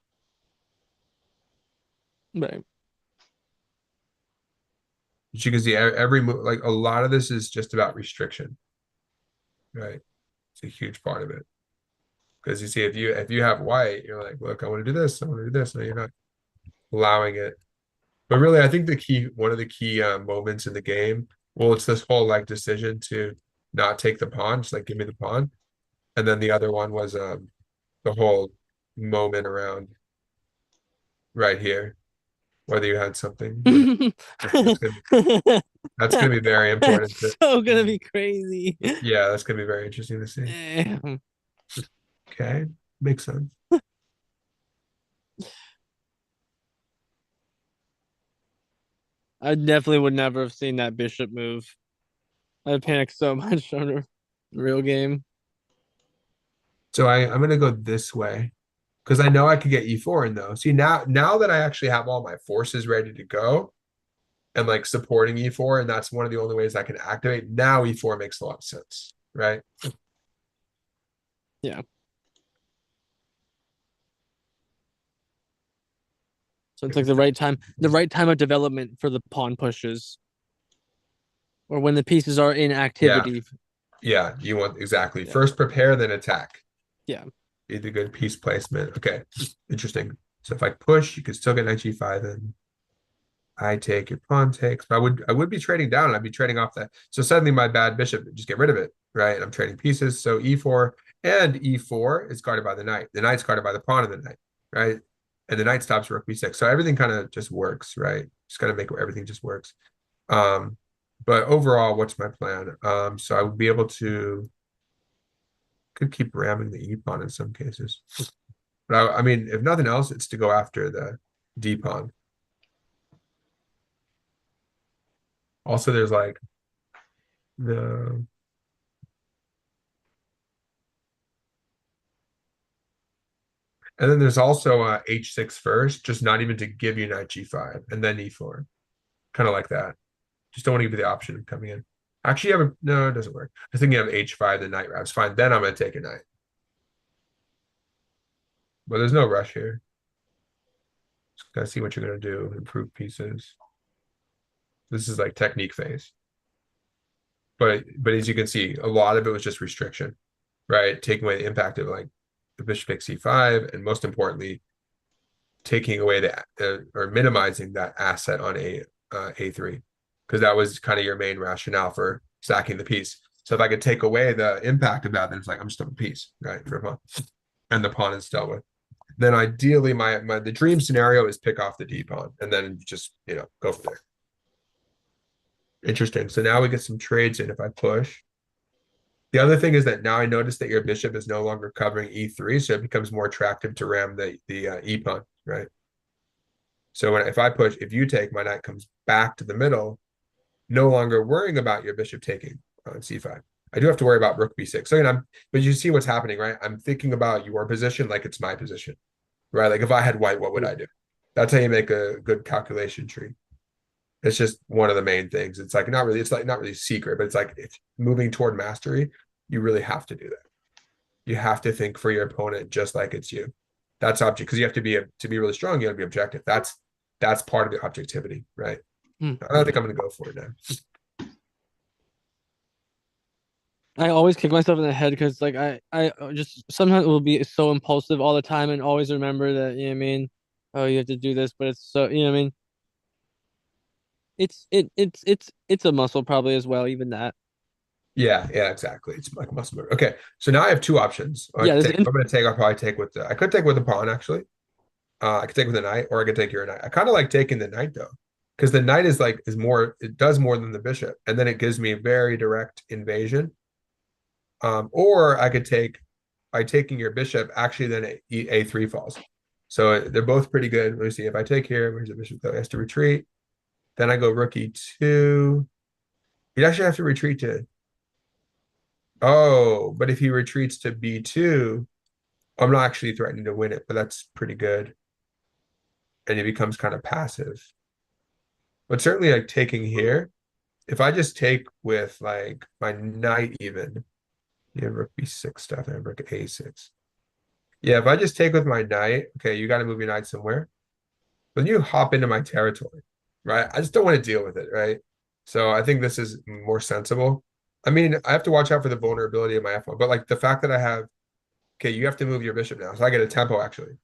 Right. But you can see every move, like a lot of this is just about restriction, right? It's a huge part of it. Because you see, if you have white, you're like, look, I want to do this, I want to do this. No, you're not allowing it. But really, I think one of the key moments in the game, well, it's this whole like decision to not take the pawn, just like give me the pawn. And then the other one was the whole moment around right here, whether you had something. That's gonna be very important. So gonna be crazy. Yeah, that's gonna be very interesting to see. Damn. Okay, makes sense. I definitely would never have seen that bishop move. I panicked so much on a real game. So I'm gonna go this way because I know I could get e4 in though. See now that I actually have all my forces ready to go and like supporting e4, and that's one of the only ways I can activate. Now e4 makes a lot of sense, right? Yeah. So it's like the right time of development for the pawn pushes, or when the pieces are in Yeah, activity. yeah. You want exactly Yeah. first prepare, then attack. Yeah. Be the good piece placement. Okay, interesting. So if I push, you could still get knight g5 and I take, your pawn takes, but I would be trading down. I'd be trading off that. So suddenly my bad bishop, just get rid of it, right? And I'm trading pieces. So e4 and e4 is guarded by the knight. The knight's guarded by the pawn of the knight, right? And the knight stops rook b6. So everything kind of just works, right? Just gotta make everything just works. Um, but overall, what's my plan? So I would be able to could keep ramming the e pawn in some cases. But I mean, if nothing else, it's to go after the d pawn. Also, there's like the and then there's also h6 first, just not even to give you knight g5 and then e4, kind of like that. Just don't want to give you the option of coming in. Actually, you have no, it doesn't work. I think you have h5, the knight grabs. Fine, then I'm going to take a knight. But there's no rush here. Just gotta see what you're going to do. Improve pieces. This is like technique phase. But as you can see, a lot of it was just restriction, right? Taking away the impact of like the bishop takes c5, and most importantly, taking away the or minimizing that asset on a3, because that was kind of your main rationale for sacking the piece. So if I could take away the impact of that, then it's like I'm just a piece, right, for a pawn, and the pawn is dealt with. Then ideally, the dream scenario is pick off the d pawn, and then just go from there. Interesting. So now we get some trades in if I push. The other thing is that now I notice that your bishop is no longer covering e3, so it becomes more attractive to ram the e pawn, right? So if I push, if you take, my knight comes back to the middle, no longer worrying about your bishop taking on c5. I do have to worry about rook b6. So but you see what's happening, right? I'm thinking about your position like it's my position, right? Like if I had white, what would I do? That's how you make a good calculation tree. It's just one of the main things. It's not really secret, but it's like if moving toward mastery, you really have to do that. You have to think for your opponent just like it's you. That's object, because you have to be really strong, you have to be objective. That's part of the objectivity, right? I don't think I'm gonna go for it now. I always kick myself in the head because like I just sometimes will be so impulsive all the time and always remember that, you know what I mean? Oh, you have to do this, but it's so, you know what I mean? It's a muscle probably as well, even that. Yeah, exactly. It's like a muscle memory. Okay, so now I have two options. Yeah, I'm gonna take. I'll probably take with I could take with the pawn actually. I could take with the knight, or I could take your knight. I kind of like taking the knight though, because the knight is more. It does more than the bishop, and then it gives me a very direct invasion. Or I could take by taking your bishop. Actually, then a3 falls. So they're both pretty good. Let me see. If I take here, where's the bishop go? It has to retreat. Then I go rook e2. He'd actually have to retreat to. Oh, but if he retreats to b2, I'm not actually threatening to win it, but that's pretty good. And he becomes kind of passive. But certainly like taking here, if I just take with like my knight even, you have rook b6 stuff and rook a6. Yeah, if I just take with my knight, okay, you got to move your knight somewhere. But you hop into my territory, right? I just don't want to deal with it, right? So I think this is more sensible. I mean, I have to watch out for the vulnerability of my f1, but like the fact that I have, okay, you have to move your bishop now. So I get a tempo actually.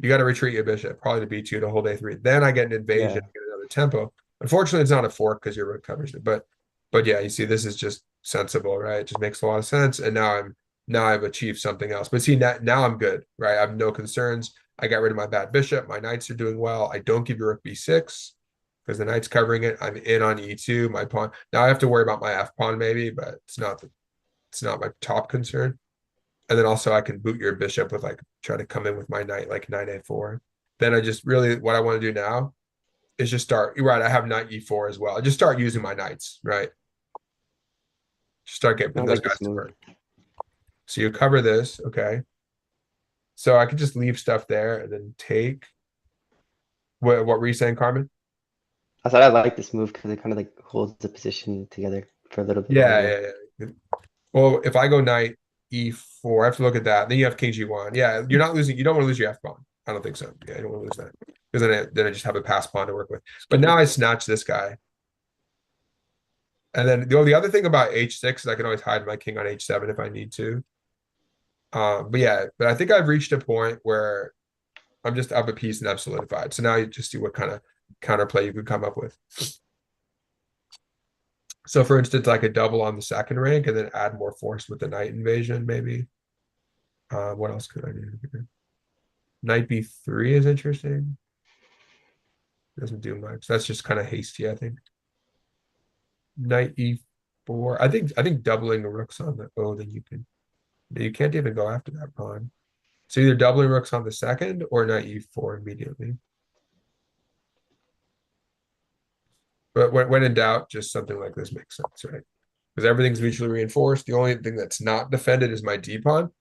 You got to retreat your bishop, probably to b2 to hold a3. Then I get an invasion, Yeah. get another tempo. Unfortunately, it's not a fork because your rook covers it. But yeah, you see, this is just sensible, right? It just makes a lot of sense. And now I've achieved something else. But see, now I'm good, right? I have no concerns. I got rid of my bad bishop. My knights are doing well. I don't give your rook b6 because the knight's covering it. I'm in on e2. My pawn. Now I have to worry about my f pawn maybe, but it's not my top concern. And then also I can boot your bishop with like try to come in with my knight like knight a4. Then I just really what I want to do now is just start. You're right. I have knight e4 as well. I just start using my knights, right? Just start getting I those like guys this to move. work. So you cover this, okay. So I could just leave stuff there and then take. What were you saying, Carmen? I thought I liked this move because it kind of like holds the position together for a little bit Yeah, longer. yeah, yeah. Well, if I go knight e4, I have to look at that. Then you have king g1. Yeah, you're not losing. You don't want to lose your f pawn. I don't think so. Yeah, you don't want to lose that because then I just have a pass pawn to work with. But now I snatch this guy, and then the other thing about h6 is I can always hide my king on h7 if I need to. But yeah, but I think I've reached a point where I'm just up a piece and I've solidified. So now you just see what kind of counterplay you could come up with. So for instance, I could double on the second rank and then add more force with the knight invasion, maybe. What else could I do here? Knight b3 is interesting. Doesn't do much. That's just kind of hasty, I think. Knight e4. I think doubling the rooks on the then you can't even go after that pawn. So either doubling rooks on the second or knight e4 immediately. But when in doubt, just something like this makes sense, right? Because everything's mutually reinforced. The only thing that's not defended is my d pawn,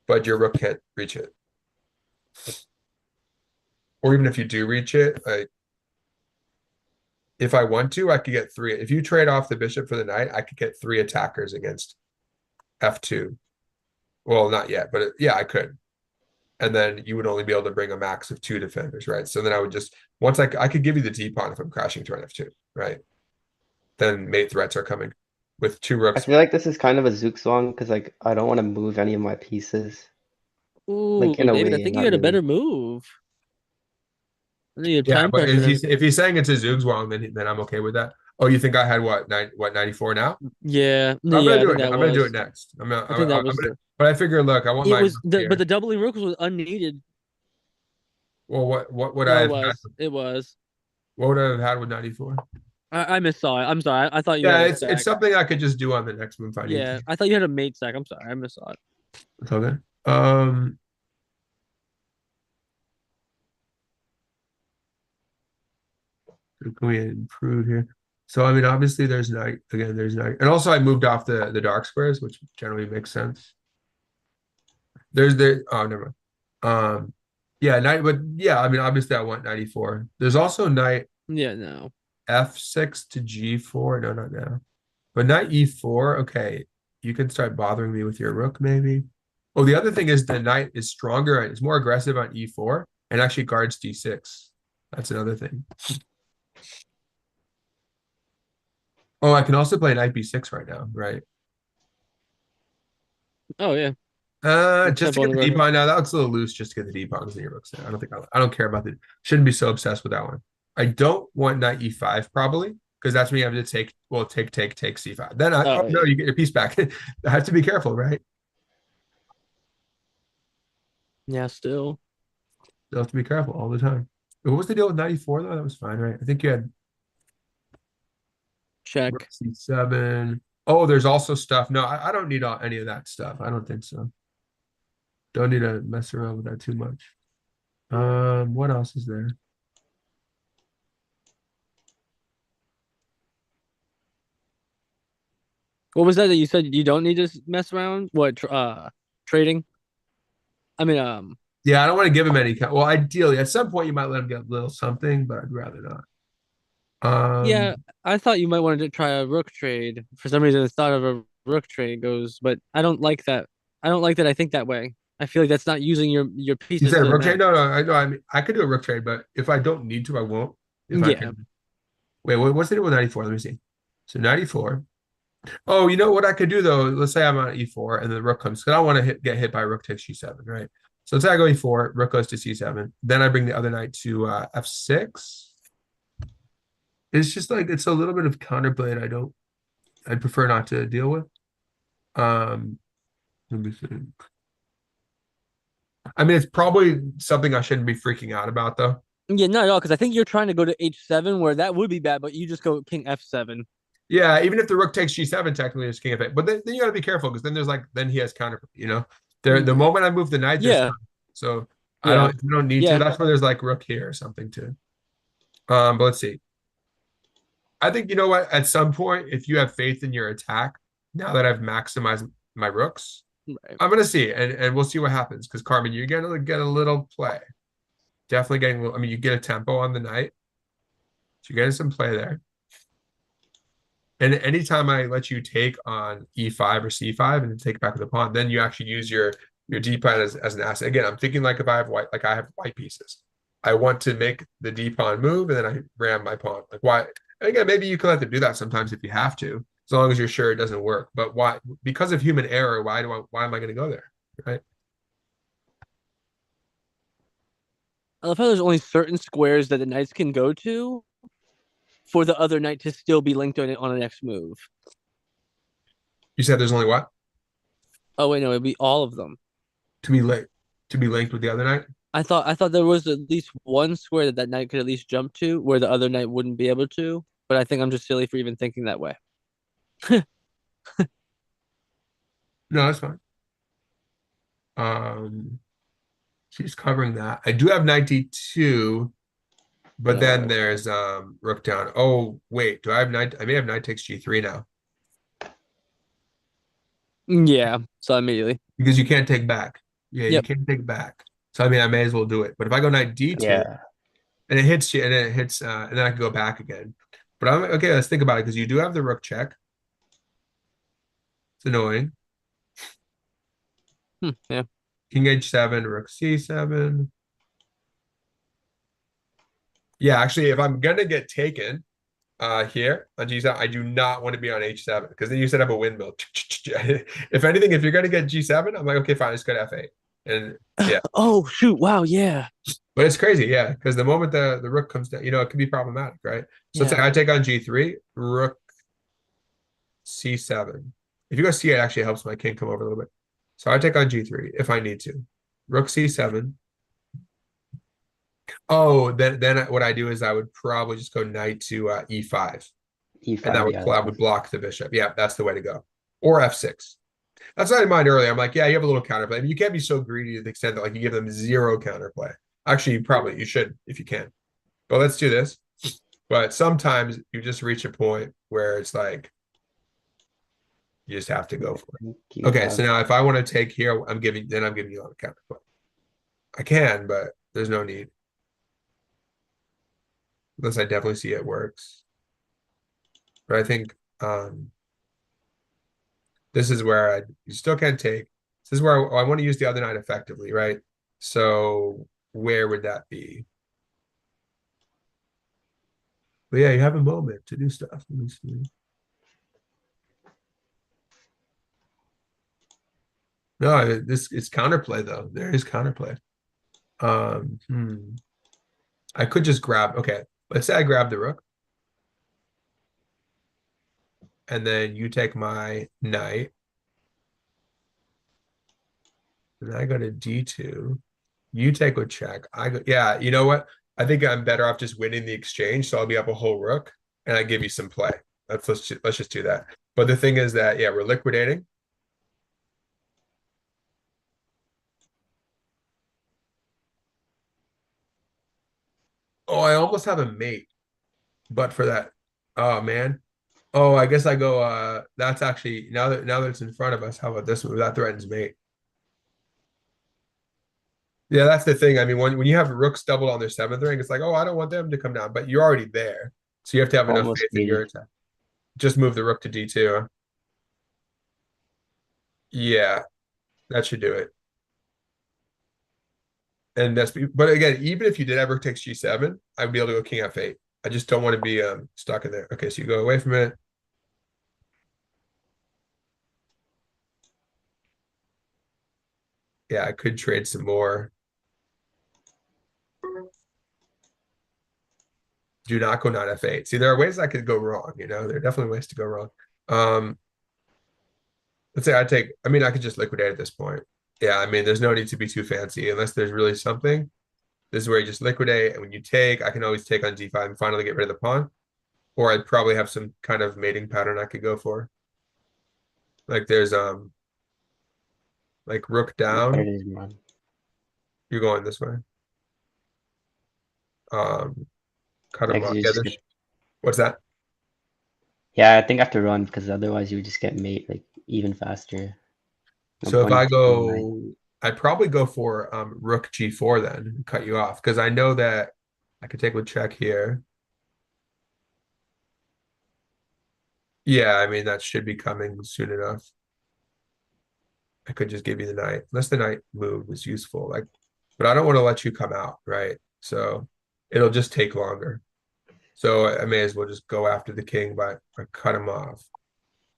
but your rook can't reach it. Or even if you do reach it, like if I want to, I could get three. If you trade off the bishop for the knight, I could get three attackers against f2. Well, not yet, but yeah, I could. And then you would only be able to bring a max of two defenders, right? So then I would just once I could give you the d pawn if I'm crashing through on f2, right? Then mate threats are coming with two I rooks. feel like this is kind of a Zugzwang because like I don't want to move any of my pieces. Ooh, Like in a David, I way, think you not had a better really. move. I think you have Yeah, time but if pressure. he's saying it's a Zugzwang, then I'm okay with that. Oh, you think I had what 94 now? Yeah, I'm gonna yeah, I do think it. that I'm gonna do it was. next. I think that was Gonna. the. But I figure, look, I want It my was rook but here. the doubling rook was unneeded. Well, what would I No, it have had? was. It was. What would I have had with 94? I missaw it. I'm sorry. I thought you had Yeah, a it's stack. something I could just do on the next move if I need to. Yeah, I thought you had a mate stack. I'm sorry. I missaw it. It's okay. Um, so can we improve here? So I mean, obviously there's knight again. There's knight, and also I moved off the dark squares, which generally makes sense. There's there. Oh, never mind. Yeah, knight. But yeah, I mean, obviously I want 94. There's also knight Yeah, no. f6 to g4. No, not now. But knight e4. Okay, you can start bothering me with your rook, maybe. Oh, the other thing is the knight is stronger and it's more aggressive on e4 and actually guards d6. That's another thing. Oh, I can also play knight b6 right now, right? Oh yeah. Just to Tempo get on the the rook. d pawn now. That looks a little loose. Just to get the d pawns in your rooks there. I don't care about the. Shouldn't be so obsessed with that one. I don't want knight e5 probably because that's when you have to take. Well, take c5. Then oh Oh no, yeah. you get your piece back. I have to be careful, right? Yeah, still. You have to be careful all the time. What was the deal with 94 though? That was fine, right? I think you had rook Check. c7. Oh, there's also stuff. No, I don't need any of that stuff. I don't think so. Don't need to mess around with that too much. What else is there? What was that you said you don't need to mess around? What trading? I mean Yeah, I don't want to give him any. Well, ideally, at some point you might let him get a little something, but I'd rather not. yeah, Um, I thought you might want to try a rook trade. For some reason the thought of a rook trade goes, but I don't like that. I don't like that I think that way. I feel like that's not using your you pieces said to a the rook trade? max. No, no, I know. I mean, I could do a rook trade, but if I don't need to, I won't. If I Yeah. can. Wait, what's the deal with 94? Let me see. So 94. Oh, you know what I could do though? Let's say I'm on e4 and the rook comes. Because I don't want to get hit by rook takes g7, right? So let's say I go e4, rook goes to c7. Then I bring the other knight to f6. It's just like it's a little bit of counterplay I'd prefer not to deal with. Let me think. I mean, it's probably something I shouldn't be freaking out about though. Yeah, not at all, because I think you're trying to go to h7 where that would be bad, but you just go king f7. Yeah, even if the rook takes g7, technically it's king of 8. But then you got to be careful because then there's like then he has counter. The moment I move the knight, there's Yeah, time. So yeah, I don't need to. yeah. That's where there's like rook here or something too. But let's see. I think you know what? At some point, if you have faith in your attack, now that I've maximized my rooks, Right. I'm gonna see, and we'll see what happens. Because Carmen, you're gonna get a little play. Definitely getting. I mean, you get a tempo on the night, so you're getting some play there. And anytime I let you take on E5 or C5 and then take back to the pawn, then you actually use your D pawn as an asset. Again, I'm thinking like if I have white, like I have white pieces, I want to make the D pawn move, and then I ram my pawn. Like why? And again, maybe you can let them do that sometimes if you have to, as long as you're sure it doesn't work. But why? Because of human error, why am I going to go there? Right? I love how there's only certain squares that the knights can go to for the other knight to still be linked on the next move. You said there's only what Oh wait, no, it'd be all of them. to be linked with the other knight. I thought there was at least one square that that knight could at least jump to where the other knight wouldn't be able to. But I think I'm just silly for even thinking that way. No, that's fine. She's covering that. I do have 92. But then there's rook down. Oh, wait, do I have knight? I may have knight takes G3 now. Yeah, so immediately. Because you can't take back. Yeah, you Yep. can't take back. So I mean I may as well do it. But if I go knight D2 Yeah. and it hits you and it hits and then I can go back again. But I'm okay, let's think about it because you do have the rook check. It's annoying. Yeah. King H7, rook C7. Yeah, actually, if I'm gonna get taken here on G7, I do not want to be on H7 because then you set up a windmill. If anything, if you're gonna get G7, I'm like, okay, fine, let's go to F8. And yeah, Oh shoot! Wow. Yeah. but it's crazy, yeah, because the moment the rook comes down, it can be problematic, right? So let's say Yeah. I take on G3, rook C7. If you go C8, it actually helps my king come over a little bit. So I take on G3 if I need to. Rook C7. Oh, then what I do is I would probably just go knight to E5. And that E5, would yeah. that would block the bishop. Yeah, that's the way to go. Or F6. That's what I mind earlier. I'm like, yeah, you have a little counterplay. I mean, you can't be so greedy to the extent that like you give them zero counterplay. Actually, you should if you can. But let's do this. But sometimes you just reach a point where it's like you just have to go for it. You Okay, so have now if I want to take here, I'm giving you a lot of counterplay. I can, but there's no need. Unless I definitely see it works. But I think this is where you still can't take. This is where I want to use the other knight effectively, right? So where would that be? But yeah, you have a moment to do stuff. Let me see. No, this it's counterplay though. There is counterplay. Um, hmm. I could just grab. Okay, let's say I grab the rook, and then you take my knight, and I go to D2. You take a check. I go. Yeah, you know what? I think I'm better off just winning the exchange. So I'll be up a whole rook, and I give you some play. Let's just do that. But the thing is that yeah, we're liquidating. Oh, I almost have a mate, but for that, oh man. Oh, I guess I go. That's actually now that it's in front of us. How about this move? That threatens mate. Yeah, that's the thing. I mean, when you have rooks doubled on their seventh ring, it's like, oh, I don't want them to come down, but you're already there, so you have to have enough almost faith in your needed. attack. Just move the rook to D2. Yeah, that should do it. And but again, even if you did have rook takes G7, I'd be able to go King F8. I just don't want to be stuck in there. Okay, so you go away from it. Yeah, I could trade some more. Do not go knight F8. See, there are ways I could go wrong, there are definitely ways to go wrong. Um, let's say I mean, I could just liquidate at this point. Yeah, I mean, there's no need to be too fancy unless there's really something. This is where you just liquidate, and when you take, I can always take on G5 and finally get rid of the pawn. Or I'd probably have some kind of mating pattern I could go for. Like there's like rook There it down. is, man. You're going this way. Cut Yeah, him 'cause off. you Yeah, just get, what's that? yeah, I think I have to run because otherwise you would just get mate like even faster. No So if bunny I taking knight. go, I'd probably go for rook g4 then, and cut you off, because I know that I could take with check here. Yeah, I mean that should be coming soon enough. I could just give you the knight, unless the knight move is useful. Like, but I don't want to let you come out, right? So it'll just take longer. So I may as well just go after the king by cut him off,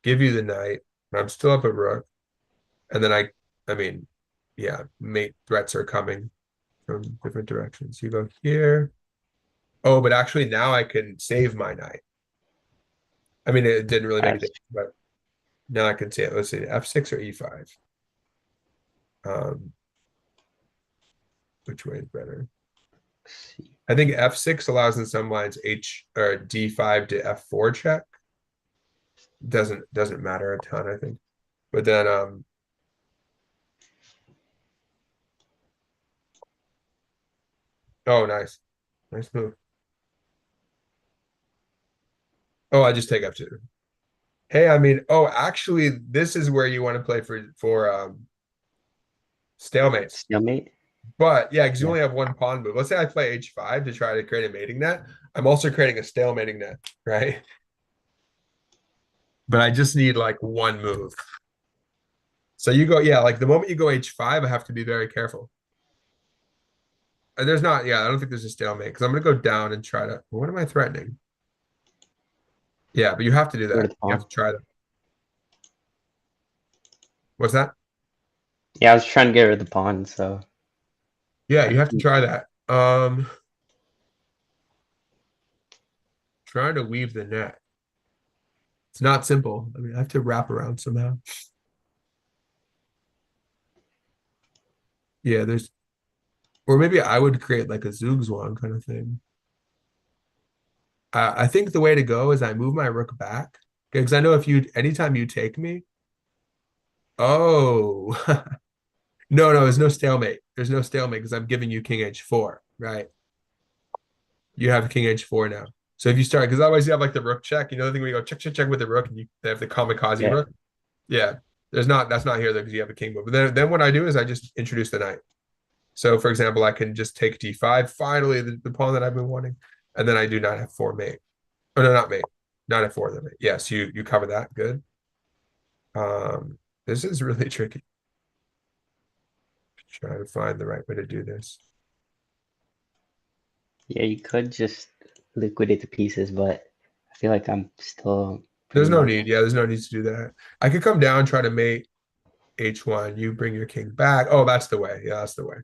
give you the knight, and I'm still up at rook, and then I mean, yeah, mate threats are coming from different directions. You go here. Oh, but actually now I can save my knight. I mean, it didn't really make a That's difference, but now I can say, let's see, f6 or e5. Um, which way is better? see. I think f6 allows in some lines h or d5 to f4 check. Doesn't matter a ton, I think. But then oh nice. Nice move. Oh, I just take f2. Hey, I mean, oh, actually, this is where you want to play for stalemates. Stalemate? But yeah, because you Yeah. only have one pawn move. Let's say I play h5 to try to create a mating net. I'm also creating a stalemating net, right? But I just need like one move. So you go, yeah, like the moment you go h5, I have to be very careful. And there's not, yeah, I don't think there's a stalemate because I'm gonna go down and try to. What am I threatening? Yeah, but you have to do Get rid that. of the You have pawn. to try that. What's that? Yeah, I was trying to get rid of the pawn, so Yeah, you have to try that. Trying to weave the net. It's not simple. I mean, I have to wrap around somehow. Yeah, there's, or maybe I would create like a Zugzwang kind of thing. I think the way to go is I move my rook back because I know if you, anytime you take me, oh, no, there's no stalemate. There's no stalemate because I'm giving you king h4, right? You have king h4 now. So if you start, because otherwise you have like the rook check. You know the thing when you go check, check, check with the rook, and they have the kamikaze yeah. rook. Yeah, there's not. That's not here though because you have a king move. But then what I do is I just introduce the knight. So for example, I can just take d5. Finally, the pawn that I've been wanting, and then I do not have 4 mate. Oh no, not mate. Not f4 then mate. Yes, you cover that. Good. This is really tricky. Try to find the right way to do this. Yeah, you could just liquidate the pieces, but I feel like I'm still pretty There's no much. need. Yeah, there's no need to do that. I could come down, try to mate h1. You bring your king back. Oh, that's the way. Yeah, that's the way.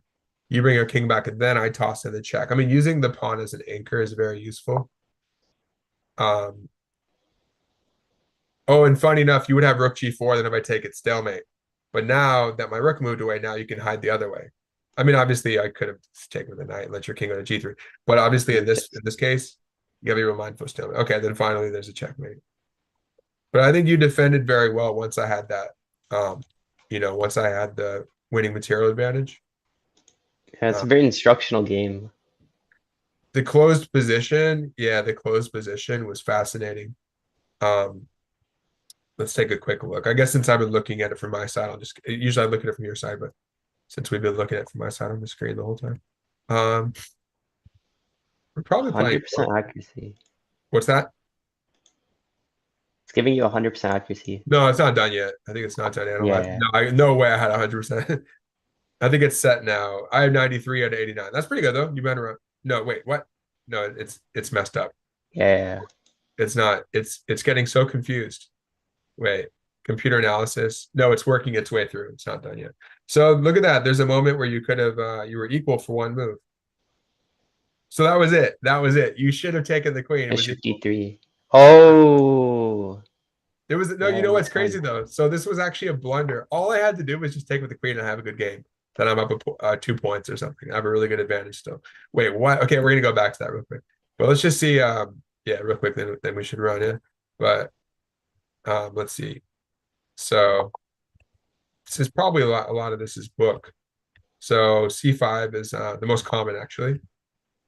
You bring your king back, and then I toss in the check. I mean, using the pawn as an anchor is very useful. Um. Oh, and funny enough, you would have rook g4. Then if I take it, stalemate. But now that my rook moved away, now you can hide the other way. I mean, obviously, I could have taken the knight and let your king go to g3. But obviously, in this case, you gotta be real mindful of stalemate. Okay, then finally, there's a checkmate. But I think you defended very well once I had that. Once I had the winning material advantage. Yeah, it's a very instructional game. The closed position, yeah, the closed position was fascinating. Um, let's take a quick look. I guess since I've been looking at it from my side, I'll just usually I look at it from your side, but since we've been looking at it from my side on the screen the whole time. Um, we're probably playing. 100% accuracy. What's that? It's giving you 100% accuracy. No, it's not done yet. I think it's not done analyzed. Yeah. No way I had 100%. I think it's set now. I have 93 out of 89. That's pretty good though. You've been around. No, wait, what? No, it's messed up. Yeah. It's not. It's getting so confused. Wait, computer analysis. No, it's working its way through. It's not done yet. So look at that. There's a moment where you could have you were equal for one move. So that was it. That was it. You should have taken the queen. It was Bishop equal. d3. Oh. It was no. Yeah, You know what's makes crazy sense. though? So this was actually a blunder. All I had to do was just take with the queen and have a good game. Then I'm up 2 points or something. I have a really good advantage still. Wait, what? Okay, we're gonna go back to that real quick. But let's just see. Yeah, real quick. Then we should run in. But let's see. So this is probably a lot of this is book. So c5 is the most common actually.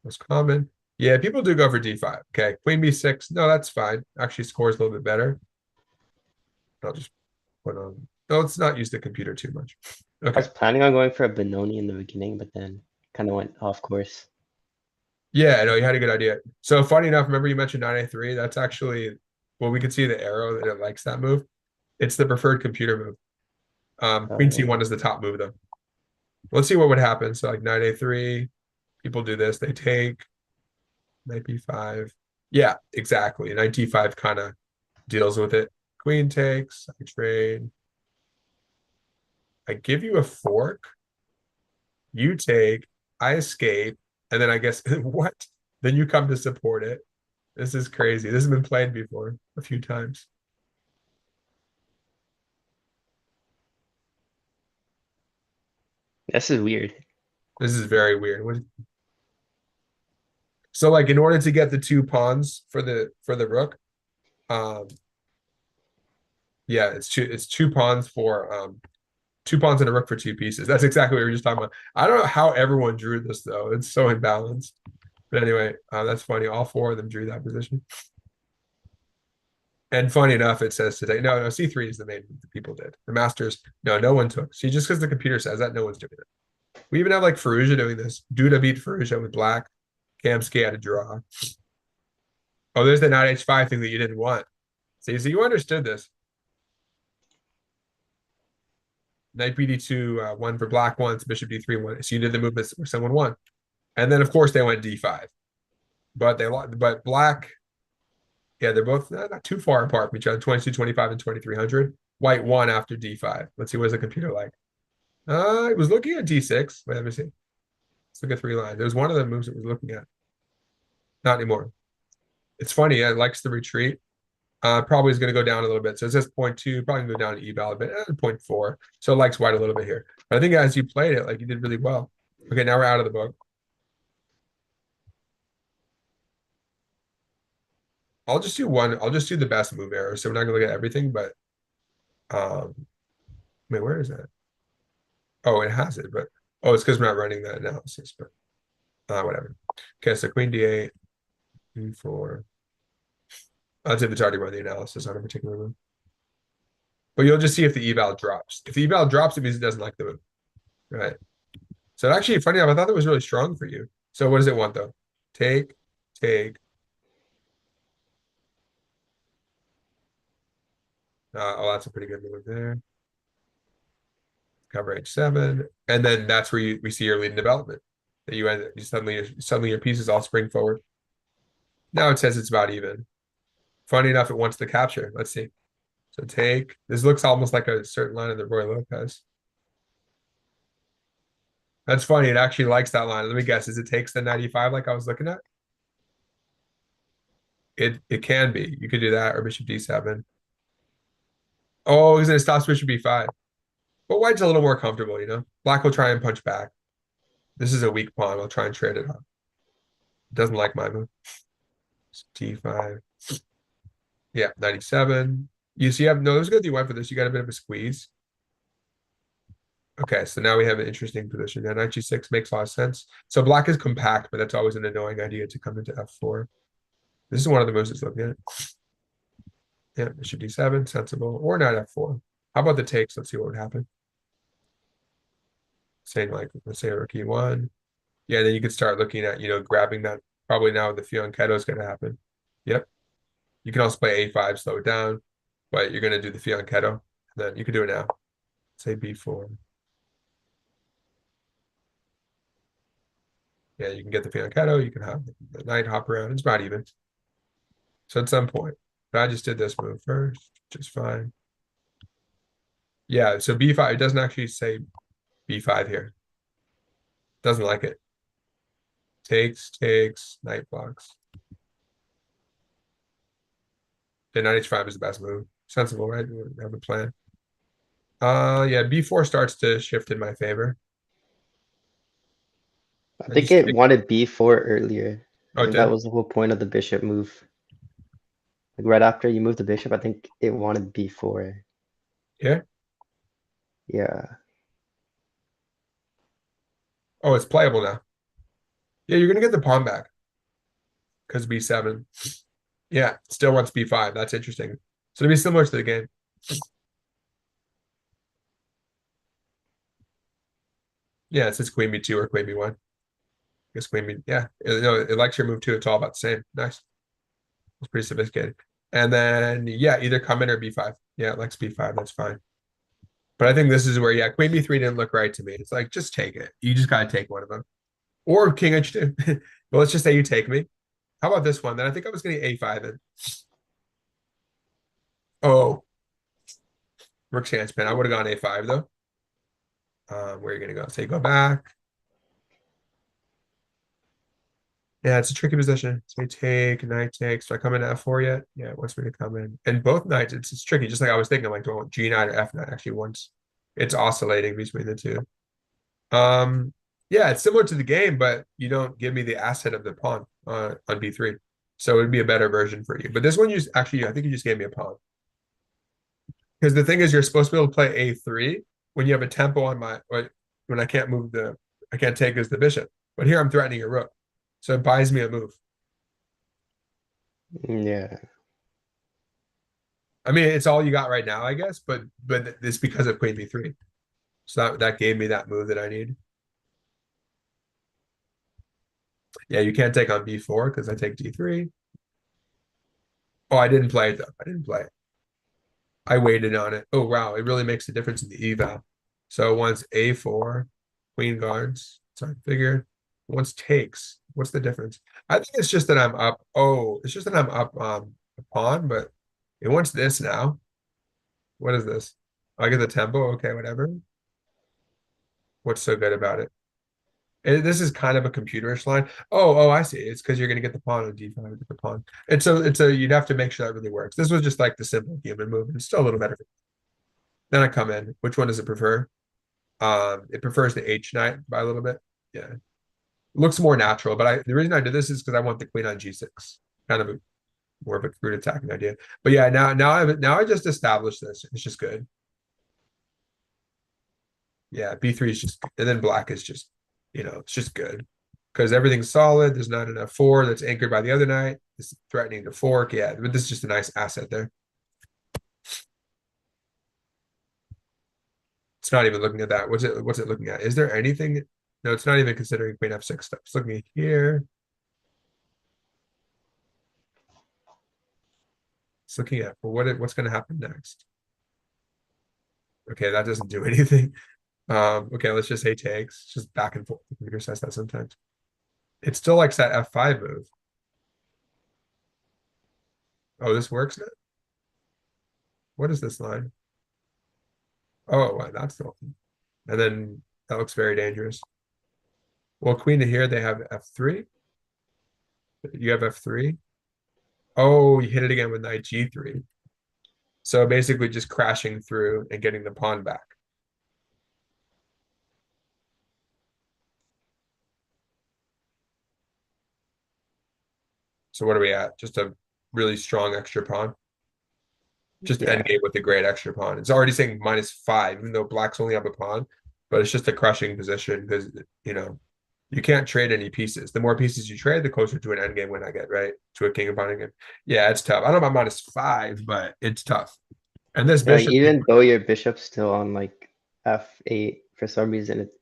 Most common. Yeah, people do go for d5. Okay, queen b6. No, that's fine. Actually scores a little bit better. I'll just put on No, let's not use the computer too much. I Okay. was planning on going for a Benoni in the beginning, but then kind of went off course. Yeah, no, you had a good idea. So funny enough, remember you mentioned 9A3? That's actually, well, we could see the arrow that it likes that move. It's the preferred computer move. Queen Oh, C1 is the top move though. Let's see what would happen. So like 9A3, people do this, they take knight B5. Yeah, exactly. Knight D5 kind of deals with it. Queen takes, I trade. I give you a fork, you take, I escape, and then I guess what? Then you come to support it. This is crazy. This has been played before a few times. this is weird. This is very weird. So like in order to get the two pawns for the rook, um yeah, it's two pawns for 2 pawns and a rook for 2 pieces. That's exactly what we were just talking about. I don't know how everyone drew this though. It's so imbalanced. But anyway, that's funny. All 4 of them drew that position. And funny enough, it says today, no, C3 is the main move that people did. The masters, no one took. See, just because the computer says that, no one's doing it. We even have like Faruja doing this. Duda beat Faruja with black. Kamsky had a draw. Oh, there's the knight h5 thing that you didn't want. See, so you understood this. Knight bd2, 1 for black once, bishop d3 1. So you did the movements where someone won. And then of course they went d5. But black, yeah, they're both not too far apart from each other, 22, 25, and 2300. White won after d5. Let's see, what's the computer like? It was looking at d6. Wait, let me see. Let's look at 3 lines. There was one of the moves it was looking at. Not anymore. It's funny, it likes the retreat. Probably is going to go down a little bit. So it says 0.2, probably go down to eval a bit, 0.4. So it likes white a little bit here. But I think as you played it, like you did really well. Okay, now we're out of the book. I'll just do one. I'll just do the best move error. So we're not gonna look at everything, but wait, where is that? Oh, it has it, but oh, it's because we're not running that analysis, but whatever. Okay, so queen d8, e4. I'll say it's already run the analysis on a particular move. But you'll just see if the eval drops. If the eval drops, it means it doesn't like the move. Right. So actually, funny enough, I thought that was really strong for you. So what does it want though? Take, take. Oh, that's a pretty good move there. Cover h7, and then that's where we see your lead in development. That you suddenly your pieces all spring forward. Now it says it's about even. Funny enough, it wants the capture. Let's see. So take. This looks almost like a certain line of the Roy Lopez. That's funny. It actually likes that line. Let me guess. Is it takes the 95 like I was looking at? It can be. You could do that or bishop d7. Oh, he's gonna stop bishop b5. But white's a little more comfortable, you know? Black will try and punch back. This is a weak pawn. I'll try and trade it up. Doesn't like my move. D5. Yeah, 97. You see, no, it was good that you went for this. You got a bit of a squeeze. Okay, so now we have an interesting position. Now, knight g6 makes a lot of sense. So black is compact, but that's always an annoying idea to come into f4. This is one of the moves it's looking at. Yeah, bishop d7, sensible. Or knight f4. How about the takes? Let's see what would happen. Saying like, let's say rook e1. Yeah, then you could start looking at, grabbing that. Probably now the fianchetto is going to happen. Yep. You can also play a5, slow it down, but you're going to do the fianchetto. And then you can do it now. Say b4. Yeah, you can get the fianchetto. You can have the knight hop around. It's not even. So at some point, but I just did this move first, which is fine. Yeah, so b5, it doesn't actually say b5 here. Doesn't like it. Takes, knight blocks. The knight h5 is the best move. Sensible, right? We have a plan. Yeah, b4 starts to shift in my favor. I think it wanted b4 earlier. I Oh, think that was the whole point of the bishop move. Like right after you move the bishop, I think it wanted b4. Yeah. Yeah. Oh, it's playable now. Yeah, you're gonna get the pawn back. Because b7. Yeah, still wants b5. That's interesting. So it'll be similar to the game. Yeah, it says queen b2 or queen b1. I guess queen b, yeah. No, it likes your move too. It's all about the same. Nice. It's pretty sophisticated. And then yeah, either come in or b5. Yeah, it likes b5. That's fine. But I think this is where, yeah, queen b3 didn't look right to me. It's like, just take it. You just gotta take one of them. Or king h2. But let's just say you take me. How about this one? Then I think I was getting a5 in. Oh, rook's hand spin. I would have gone a5 though. Where are you gonna go? Say go back. Yeah, it's a tricky position. So we take, knight takes. Do I come in f4 yet? Yeah, it wants me to come in. And both knights, it's tricky. Just like I was thinking, like, do I want g9 or f9? Actually, once it's oscillating between the two. Yeah, it's similar to the game, but you don't give me the asset of the pawn on b3. So it would be a better version for you. But this one, actually, I think you just gave me a pawn. Because the thing is, you're supposed to be able to play a3 when you have a tempo on when I can't move I can't take as the bishop. But here I'm threatening a rook. So it buys me a move. Yeah. I mean, it's all you got right now, I guess, but it's because of queen b3. So that gave me that move that I need. Yeah, you can't take on b4 because I take d3. Oh, I didn't play it though. I didn't play it. I waited on it. Oh wow, it really makes a difference in the eval. So once a4, queen guards. So I figured once takes. What's the difference? I think it's just that I'm up. Oh, it's just that I'm up a pawn, but it wants this now. What is this? I get the tempo. Okay, whatever. What's so good about it? This is kind of a computerish line. Oh, I see. It's because you're going to get the pawn on d5 with the pawn. And so you'd have to make sure that really works. This was just like the simple human move. It's still a little better. Then I come in. Which one does it prefer? It prefers the h knight by a little bit. Yeah, looks more natural. But the reason I did this is because I want the queen on g6. Kind of more of a crude attacking idea. But yeah, now I just established this. It's just good. Yeah, b3 is just, and then black is just, it's just good because everything's solid. There's not enough 4 that's anchored by the other knight. It's threatening to fork. Yeah, but this is just a nice asset there. It's not even looking at that. What's it looking at? Is there anything? No, it's not even considering queen f6 stuff. It's looking here. It's looking at what's going to happen next. Okay, that doesn't do anything. Okay, let's just say takes. It's just back and forth. The computer says that sometimes. It still likes that f5 move. Oh, this works now? What is this line? Oh, wow, that's the one. And then that looks very dangerous. Well, queen to here, they have f3. You have f3. Oh, you hit it again with knight g3. So basically just crashing through and getting the pawn back. So what are we at? Just a really strong extra pawn. Just Yeah. endgame with a great extra pawn. It's already saying -5, even though black's only up a pawn, but it's just a crushing position because you can't trade any pieces. The more pieces you trade, the closer to an endgame win I get, right? To a king of pawn again. Yeah, it's tough. I don't know about -5, but it's tough. And this Yeah, like, bishop, even though your bishop's still on like f8 for some reason, it's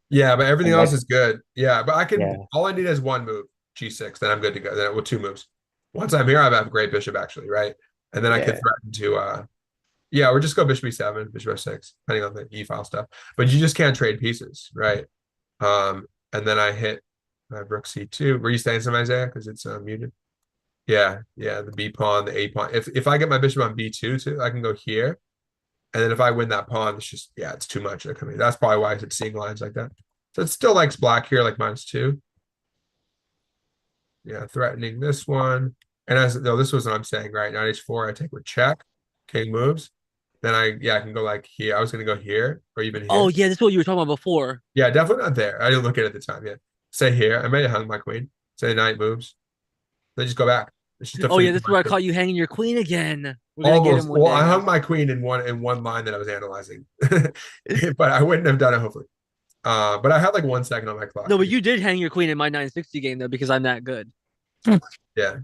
yeah, but everything and else like is good. Yeah, but yeah, all I need is one move, g6, then I'm good to go. Then with 2 moves. Once I'm here, I have a great bishop actually, right? And then I could yeah, threaten to yeah, or just go bishop e7, bishop f6, depending on the e-file stuff. But you just can't trade pieces, right? And then I hit rook c2. Were you saying something, Isaiah? Because it's muted. Yeah, the b pawn, the a pawn. If I get my bishop on b2 too, I can go here. And then if I win that pawn, it's just, yeah, it's too much. That's probably why it's seeing lines like that. So it still likes black here, like -2. Yeah, threatening this one. And no, this was what I'm saying, right? Knight h4, I take with check. King moves. Then I can go like here. I was gonna go here or even here. Oh yeah, this is what you were talking about before. Yeah, definitely not there. I didn't look at it at the time yet. Say here. I may have hung my queen. Say knight moves. Then just go back. It's just a Oh yeah, free this is where I caught you hanging your queen again. We're gonna get him almost. one Well, day, I hung guys. my queen in one line that I was analyzing. But I wouldn't have done it hopefully. But I had like 1 second on my clock. No, but you did hang your queen in my 960 game though because I'm that good. Yeah.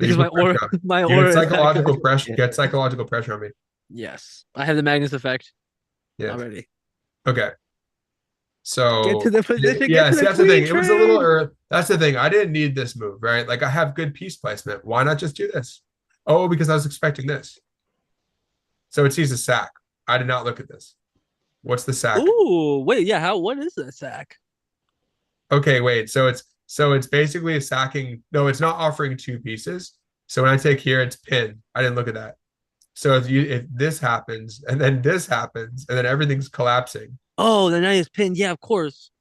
You Because my put order, pressure on. my You order get is that psychological good. pressure. Get psychological pressure on me. Yes, I have the Magnus effect Yeah. already. Okay. Get So to the position. Get yeah, to see, the that's the thing. queen It was a little trade. early. That's the thing. I didn't need this move, right? Like I have good piece placement. Why not just do this? Oh, because I was expecting this. So it sees a sack. I did not look at this. What's the sack? Ooh, wait, yeah. How? What is that sack? Okay, wait. So it's basically a sacking. No, it's not offering two pieces. So when I take here, it's pin. I didn't look at that. So if this happens and then this happens and then everything's collapsing, Oh, the knight is pinned. Yeah, of course.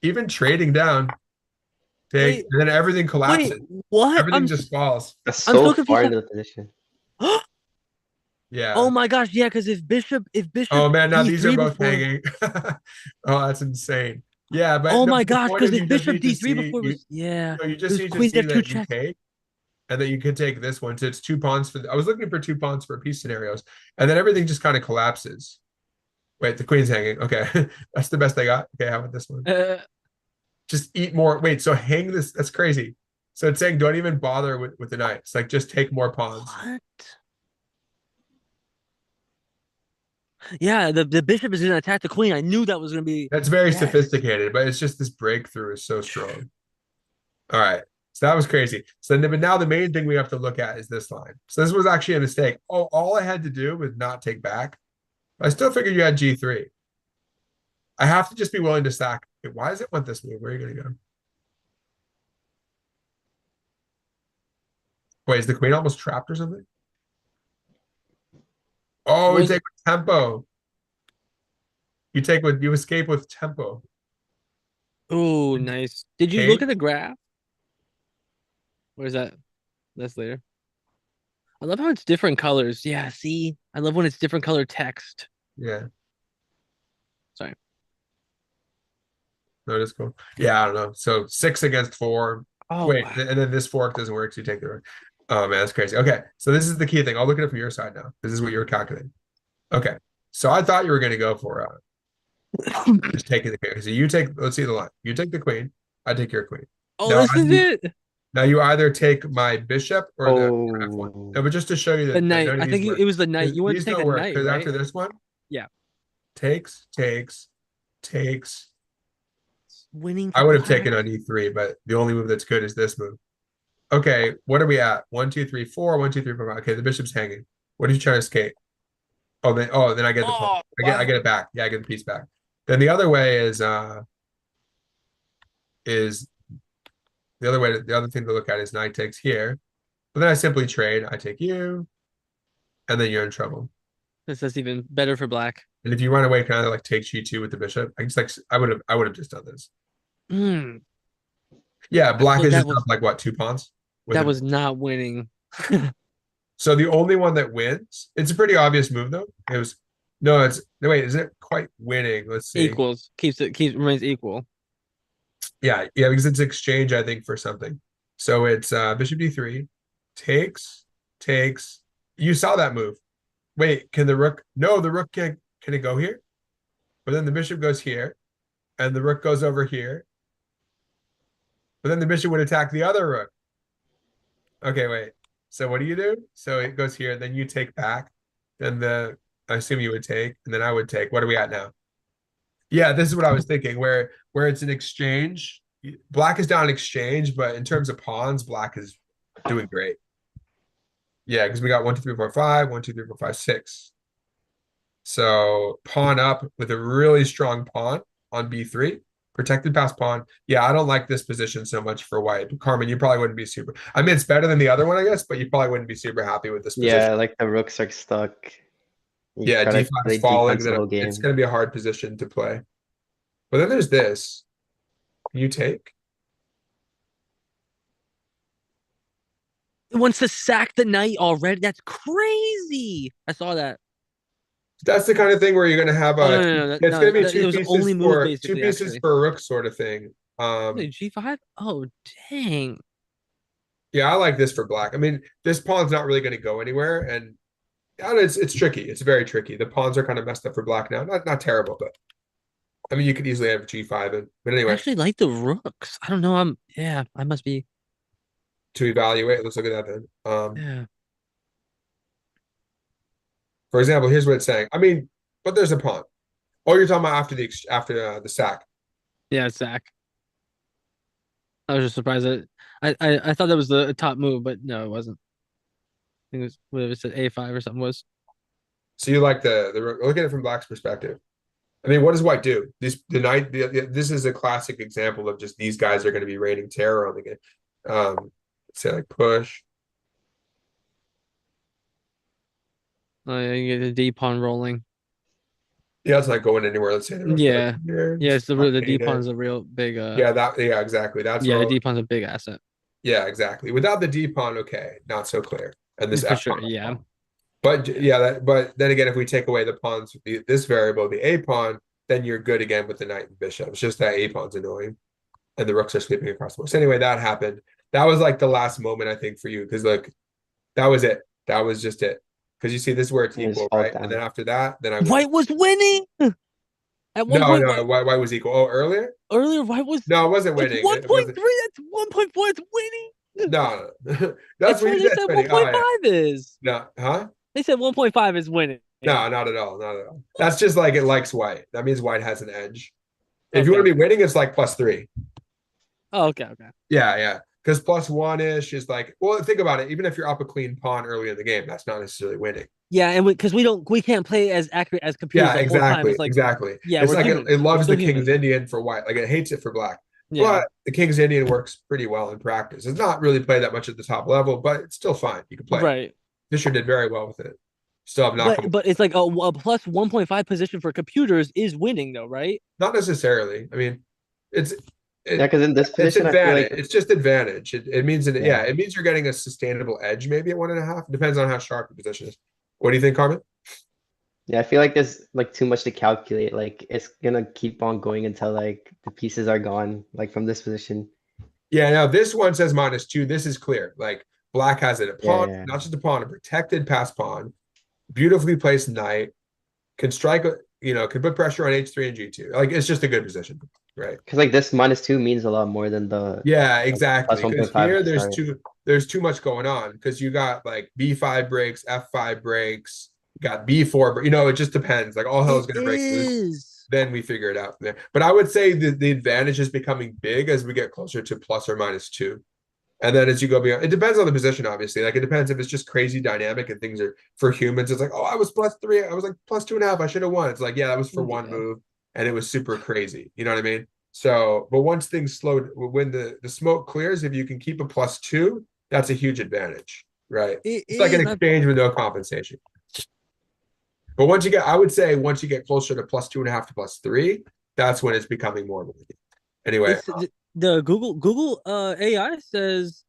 even trading down, take Wait, and then everything wait. collapses. What? Everything just falls. That's I'm so so far confused. into the position. Yeah. Oh my gosh, yeah. Because if bishop Oh man, now these are d3 both before. hanging. Oh, that's insane. Yeah, but Oh no, my the gosh, point because is you if just bishop need to d3 see before you was, yeah. no, you It just was need to queen see f2 that you check. take and that you could take this one. So it's two pawns for I was looking for two pawns for piece scenarios, and then everything just kind of collapses. Wait, the queen's hanging. Okay. That's the best I got. Okay, how about this one? Uh, Just eat more. Wait, so hang this. That's crazy. So it's saying don't even bother with the knight. It's like just take more pawns. what? Yeah, the bishop is gonna attack the queen. I knew that was gonna be. That's very Yes. sophisticated, but it's just this breakthrough is so strong. All right. So that was crazy. So then, but now the main thing we have to look at is this line. So this was actually a mistake. Oh, all I had to do was not take back. I still figured you had G3. I have to just be willing to sack. Wait, why does it want this move? Where are you going to go? Wait, is the queen almost trapped or something? Oh, you Was take with tempo. You escape with tempo. oh nice. Did you look Take. at the graph? Where's that? That's later. I love how it's different colors. Yeah, see, I love when it's different color text. Yeah, Sorry. no, that's cool. Yeah, I don't know. So 6 against 4. Oh Wait, wow. and then this fork doesn't work, so you take the rook. Oh man, that's crazy. Okay, so this is the key thing. I'll look at it from your side now. This is what you're calculating. Okay, so I thought you were going to go for just taking the queen. So you take, let's see the line. You take the queen. I take your queen. Oh, Now, this is it. now you either take my bishop or the F1. No, Oh, but just to show you The that knight. none of I these think work. it was the knight. You wanted to These take don't the work knight, because right? after this one, Yeah. takes. Winning I for would have black. taken on E3, but the only move that's good is this move. Okay, what are we at? 1, 2, 3, 4. 1, 2, 3, 4, 5. Okay, the bishop's hanging. What are you trying to escape? Then I get the pawn. Oh I wow. get it back. Yeah, I get the piece back. Then the other way is the other thing to look at is knight takes here. But then I simply trade. I take you, and then you're in trouble. That's even better for black. And if you run away, kind of like take G2 with the bishop. I just like I would have just done this. Mm. Yeah, black So is that just was up like what, 2 pawns with that it. was not winning. So the only one that wins, it's a pretty obvious move though. It was no, it's no wait, is it quite winning? Let's see. Equals keeps remains equal. Yeah, because it's exchange, I think, for something. So it's bishop d3, takes, takes. You saw that move. Wait, can the rook? No, the rook can't. Can it go here? But then the bishop goes here, and the rook goes over here. But then the bishop would attack the other rook. Okay, wait. So what do you do? So it goes here, then you take back. Then I assume you would take, and then I would take. What are we at now? Yeah, this is what I was thinking, where it's an exchange. Black is down in exchange, but in terms of pawns, black is doing great. Yeah, because we got 1, 2, 3, 4, 5, 1, 2, 3, 4, 5, 6. So pawn up with a really strong pawn on b3, protected past pawn. Yeah, I don't like this position so much for white. Karman, you probably wouldn't be super. I mean, it's better than the other one, I guess, but you probably wouldn't be super happy with this position. yeah, like the rooks are stuck. You Yeah, gotta d5 is play falling, defense the then whole it's game. going to be a hard position to play. But then there's this. You take. It wants to sack the knight already. That's crazy. I saw that. That's the kind of thing where you're going to have Oh no a. no no It's going no. to be It was the only move two basically. pieces Actually, for a rook sort of thing. G5. Oh dang. Yeah, I like this for black. I mean, this pawn's not really going to go anywhere, and it's tricky. It's very tricky. The pawns are kind of messed up for black now. Not terrible, but I mean, you could easily have G5 in. But I anyway, actually like the rooks. I don't know. Yeah. I must be. to evaluate, let's look at that then. Yeah. For example, here's what it's saying. I mean, but there's a pawn. Oh, you're talking about after the sack. Yeah, Zach. I was just surprised that I thought that was the top move, but no, it wasn't. I think it was whatever it said A5 or something was. So you like the look at it from Black's perspective. I mean, what does White do? This is a classic example of just these guys are going to be raining terror on the game. Say like push. Oh yeah, you get the D pawn rolling. Yeah, it's not going anywhere. Let's say the rook goes Yeah. here. Yeah, Just the D blockade it. pawn's a real big Yeah, exactly. That's yeah, the what. D pawn's a big asset. Yeah, exactly. Without the D pawn, okay, not so clear. And this For F sure. pawn. Yeah. But Yeah. yeah, but then again, if we take away the pawns, this variable, the A pawn, then you're good again with the knight and bishop. It's just that A pawn's annoying, and the rooks are sweeping across the board. So anyway, that happened. That was like the last moment I think for you, because like that was it. That was just it. Because you see, this is where it's And just equal, fall right? And then down. after that, then I win. White was winning at one No, point. no, why was equal? Oh, earlier? Earlier, White was No, it wasn't it's winning. It wasn't. 1.3. That's 1.4. It's winning. No, no. That's That's what what you they said. said. Winning. Oh yeah. 1.5 is. No, huh? They said 1.5 is winning. No, not at all. Not at all. That's just like it likes White. That means White has an edge. If you Okay. want to be winning, it's like +3. Oh, okay. Okay. Yeah. Because +1-ish is like, well, think about it. Even if you're up a clean pawn early in the game, that's not necessarily winning. Yeah, and because we can't play as accurate as computers Yeah, the whole time. exactly. It's like Exactly. yeah, It's we're like human. it We're loves still the King's human. Indian for White. Like it hates it for Black. Yeah. But the King's Indian works pretty well in practice. It's not really played that much at the top level, but it's still fine. You can play. Right. Fischer did very well with it. Still have knockable. But it's like a plus 1.5 position for computers is winning though, right? Not necessarily. I mean, it's Yeah, because in this it's position, I feel advantage. like It's just advantage. It means yeah. it means you're getting a sustainable edge maybe at 1.5. Depends on how sharp the position is. What do you think, Carmen? Yeah, I feel like there's like too much to calculate. Like it's gonna keep on going until like the pieces are gone, like from this position. Yeah, now this one says -2. This is clear. Like Black has it a pawn, Yeah. not just a pawn, a protected pass pawn, beautifully placed knight, can strike, can put pressure on H3 and G2. Like it's just a good position, right? Because like this -2 means a lot more than the Yeah, like, exactly. Because +1.5 here to start. there's too much going on because you got like B5 breaks, F5 breaks, you got B4, it just depends. Like all hell is gonna break loose. Then we figure it out from there. But I would say the advantage is becoming big as we get closer to plus or -2. And then as you go beyond, it depends on the position, obviously. Like it depends if it's just crazy dynamic and things are for humans. It's like, oh, I was +3. I was like +2.5. I should have won. It's like, yeah, that was for one move, and it was super crazy. You know what I mean? So, but once things slowed, when the smoke clears, if you can keep a +2, that's a huge advantage, right? It's like an exchange with no compensation. But I would say once you get closer to +2.5 to +3, that's when it's becoming more of a game. Anyway, The Google AI says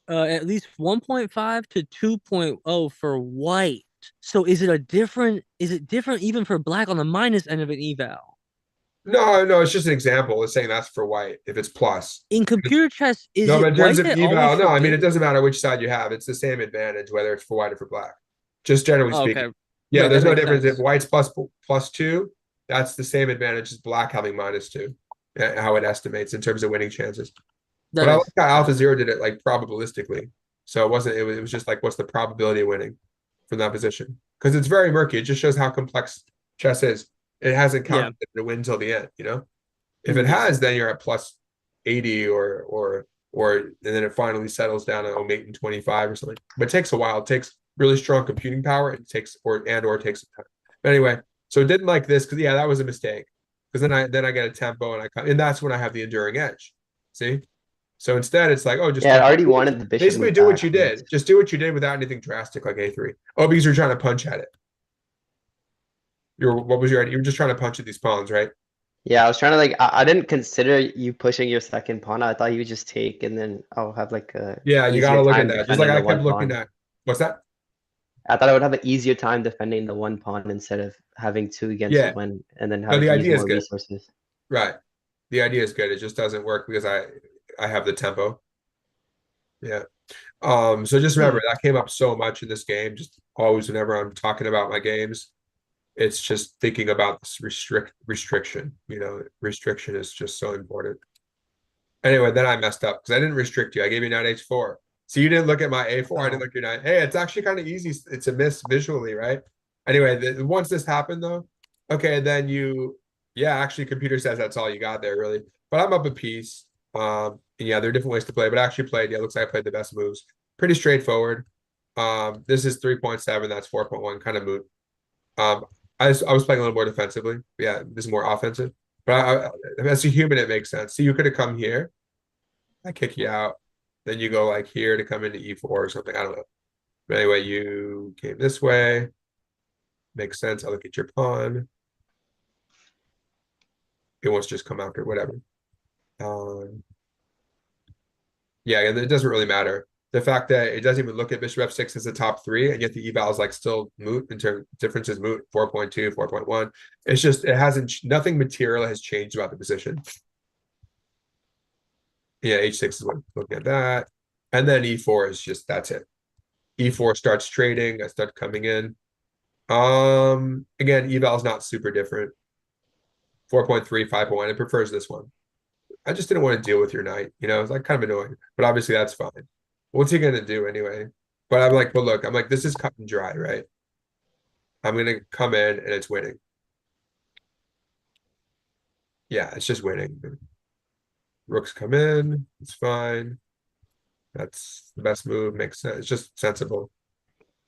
at least 1.5 to 2.0 for White. So is it different even for Black on the minus end of an eval? no, it's just an example. It's saying that's for White if it's plus. In computer chess, is No, but it in terms White of that always eval, no, I mean it should doesn't matter which side you have. It's the same advantage whether it's for White or for Black. Just generally Oh, speaking. okay. Yeah, Right, there's that no makes difference if sense. White's +2. That's the same advantage as Black having -2. How it estimates in terms of winning chances. That But I like makes how AlphaZero did it like probabilistically. So it wasn't. It was just like what's the probability of winning from that position? Because it's very murky. It just shows how complex chess is. It hasn't yeah. counted to win till the end. If it has, then you're at +80 and then it finally settles down at 08 and 25 or something. But it takes a while. It takes really strong computing power. It takes or takes some time. But anyway, so it didn't like this because that was a mistake. Because then I get a tempo and that's when I have the enduring edge. See? So instead, it's like, just Yeah, I already wanted the bishop basically move do what back. you did. Just do what you did without anything drastic like A3. Oh, because you're trying to punch at it. What was your idea? You were just trying to punch at these pawns, right? Yeah, I was trying to like I didn't consider you pushing your second pawn. I thought you would just take and then I'll have like a Yeah, you got easier to look at time that. Just like defending I the kept one looking pawn. at. What's that? I thought I would have an easier time defending the one pawn instead of having two against Yeah. one and then No, having the to use idea is more good. resources. Right. The idea is good. It just doesn't work because I have the tempo. Yeah. So just remember that came up so much in this game. Just always whenever I'm talking about my games, it's just thinking about this restriction. Restriction is just so important. Anyway, then I messed up because I didn't restrict you. I gave you knight H4. So you didn't look at my A4. I didn't look at your knight. Hey, it's actually kind of easy. It's a miss visually, right? Anyway, once this happened though, Okay, then yeah, actually, computer says that's all you got there, really. But I'm up a piece. And yeah, there are different ways to play, but I actually played. Yeah, looks like I played the best moves. Pretty straightforward. This is 3.7. That's 4.1. Kind of moot. Um, I was playing a little more defensively. Yeah, this is more offensive. But as a human, it makes sense. So you could have come here. I kick you out. Then you go like here to come into E4 or something. I don't know. But anyway, you came this way. Makes sense. I look at your pawn. It wants to just come after whatever. Yeah, and it doesn't really matter. The fact that it doesn't even look at bishop f6 as a top three, and yet the eval is like still moot in terms difference is moot 4.2, 4.1. It's just it hasn't nothing material has changed about the position. Yeah, h6 is what looking at that. And then e4 is just that's it. E4 starts trading, I start coming in. Again, eval is not super different. 4.3, 5.1. It prefers this one. I just didn't want to deal with your knight. It's like kind of annoying, but obviously that's fine. What's he gonna do anyway? But I'm like, but look, I'm like, this is cut and dry, right? I'm gonna come in and it's winning. Yeah, it's just winning. Rooks come in, it's fine. That's the best move, makes sense. It's just sensible.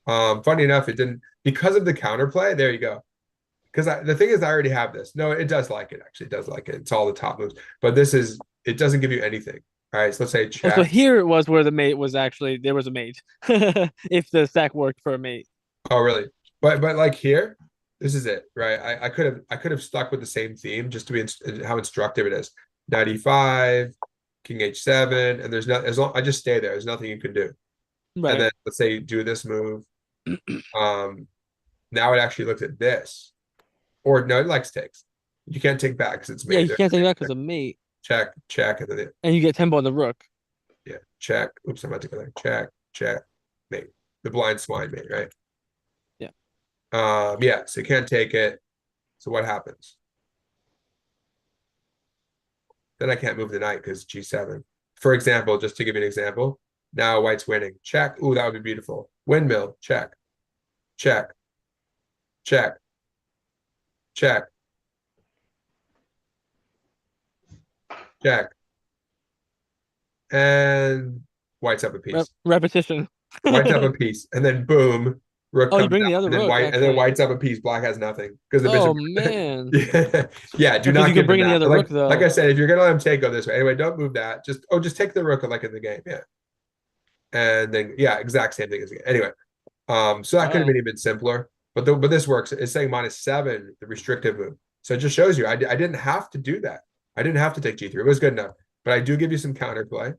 Funny enough, it didn't because of the counterplay. There you go. Because the thing is, I already have this. No, it does like it. Actually, it does like it. It's all the top moves, but it doesn't give you anything. All right, so let's say Oh, so check. here it was where the mate was actually there was a mate. If the stack worked for a mate. Oh, really? But like here, this is it, right? I could have stuck with the same theme just to be how instructive it is. 95, King H7, and there's not as long I just stay there. There's nothing you can do. And Right. then let's say do this move. Um, now it actually looks at this, or no, it likes takes. You can't take back because it's Yeah, made you there. can't take that because of mate. Check, check, and then And you get tempo on the rook. yeah, check. Oops, I'm about to go there. Check, check, mate. The blind swine mate, right? Yeah. Yeah, so you can't take it. So what happens? Then I can't move the knight because G7. For example, just to give you an example, now white's winning. Check. Ooh, that would be beautiful. Windmill. Check. Check. Check. Check. Check. And white's up a piece. Repetition. White's up a piece. And then boom, rook Oh, you comes bring out. the other And then rook, actually. white's up a piece. Black has nothing. Because the Oh bishop. man. Yeah. Yeah, do Because you not can give him bring in the that. other But rook like I though. said, if you're gonna let him take, go this way. Anyway, don't move that. Just take the rook like in the game. Yeah. And then yeah, exact same thing as the game. Anyway. So that could have Oh. been even simpler, but this works. It's saying -7, the restrictive move. So it just shows you I didn't have to do that. I didn't have to take G3. It was good enough, but I do give you some counterplay.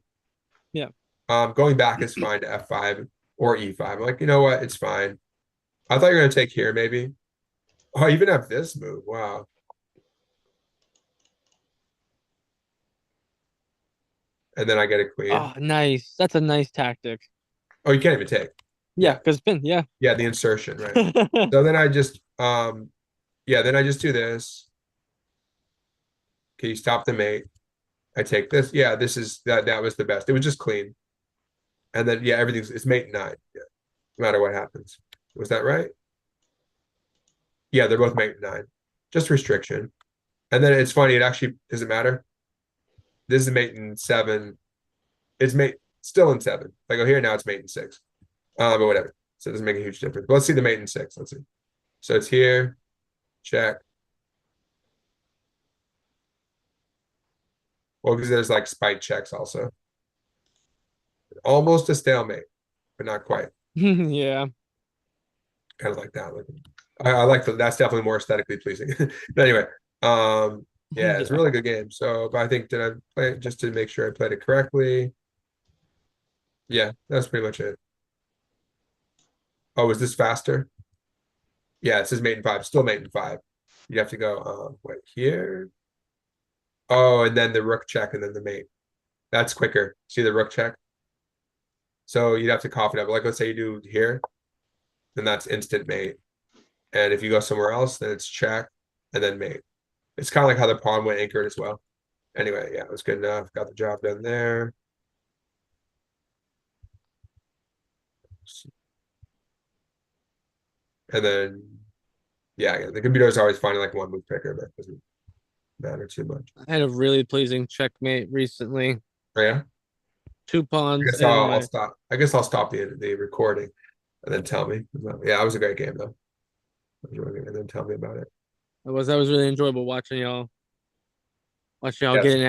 Yeah. Going back is fine to F5 or E5. I'm like, you know what? It's fine. I thought you were gonna take here, maybe. Oh, I even have this move. Wow. And then I get a queen. Oh, nice. That's a nice tactic. Oh, you can't even take. Yeah, Yeah. because spin, yeah. Yeah, the insertion, right? So then I just yeah, then I just do this. Okay, you stop the mate. I take this. Yeah, this is that was the best. It was just clean. And then yeah, it's mate 9. Yeah, no matter what happens. Was that right? Yeah, they're both mate 9. Just restriction. And then it's funny, it actually doesn't matter. This is mate in 7. It's mate still in 7. Like oh here now it's mate in 6. But whatever. So it doesn't make a huge difference. But let's see the mate in 6. Let's see. So it's here. Check. Well, because there's like spite checks also. Almost a stalemate, but not quite. Yeah. Kind of like that. Like, I like that's definitely more aesthetically pleasing. But anyway, yeah, it's a Yeah. really good game. So, but I think did I play it just to make sure I played it correctly? Yeah, that's pretty much it. Oh, is this faster? Yeah, it says mate in 5, still mate in 5. You have to go wait here. Oh, and then the rook check and then the mate. That's quicker. See the rook check? So you'd have to cough it up. Like let's say you do here, then that's instant mate. And if you go somewhere else, then it's check and then mate. It's kind of like how the pawn went anchored as well. Anyway, yeah, it was good enough. Got the job done there. And then, Yeah, the computer is always finding like one move picker, but it doesn't matter too much. I had a really pleasing checkmate recently. Oh, yeah, Two I pawns guess and I'll my stop. I guess I'll stop the recording and then tell me. Yeah, it was a great game though. And then tell me about it. that was really enjoyable watching y'all Yes. get in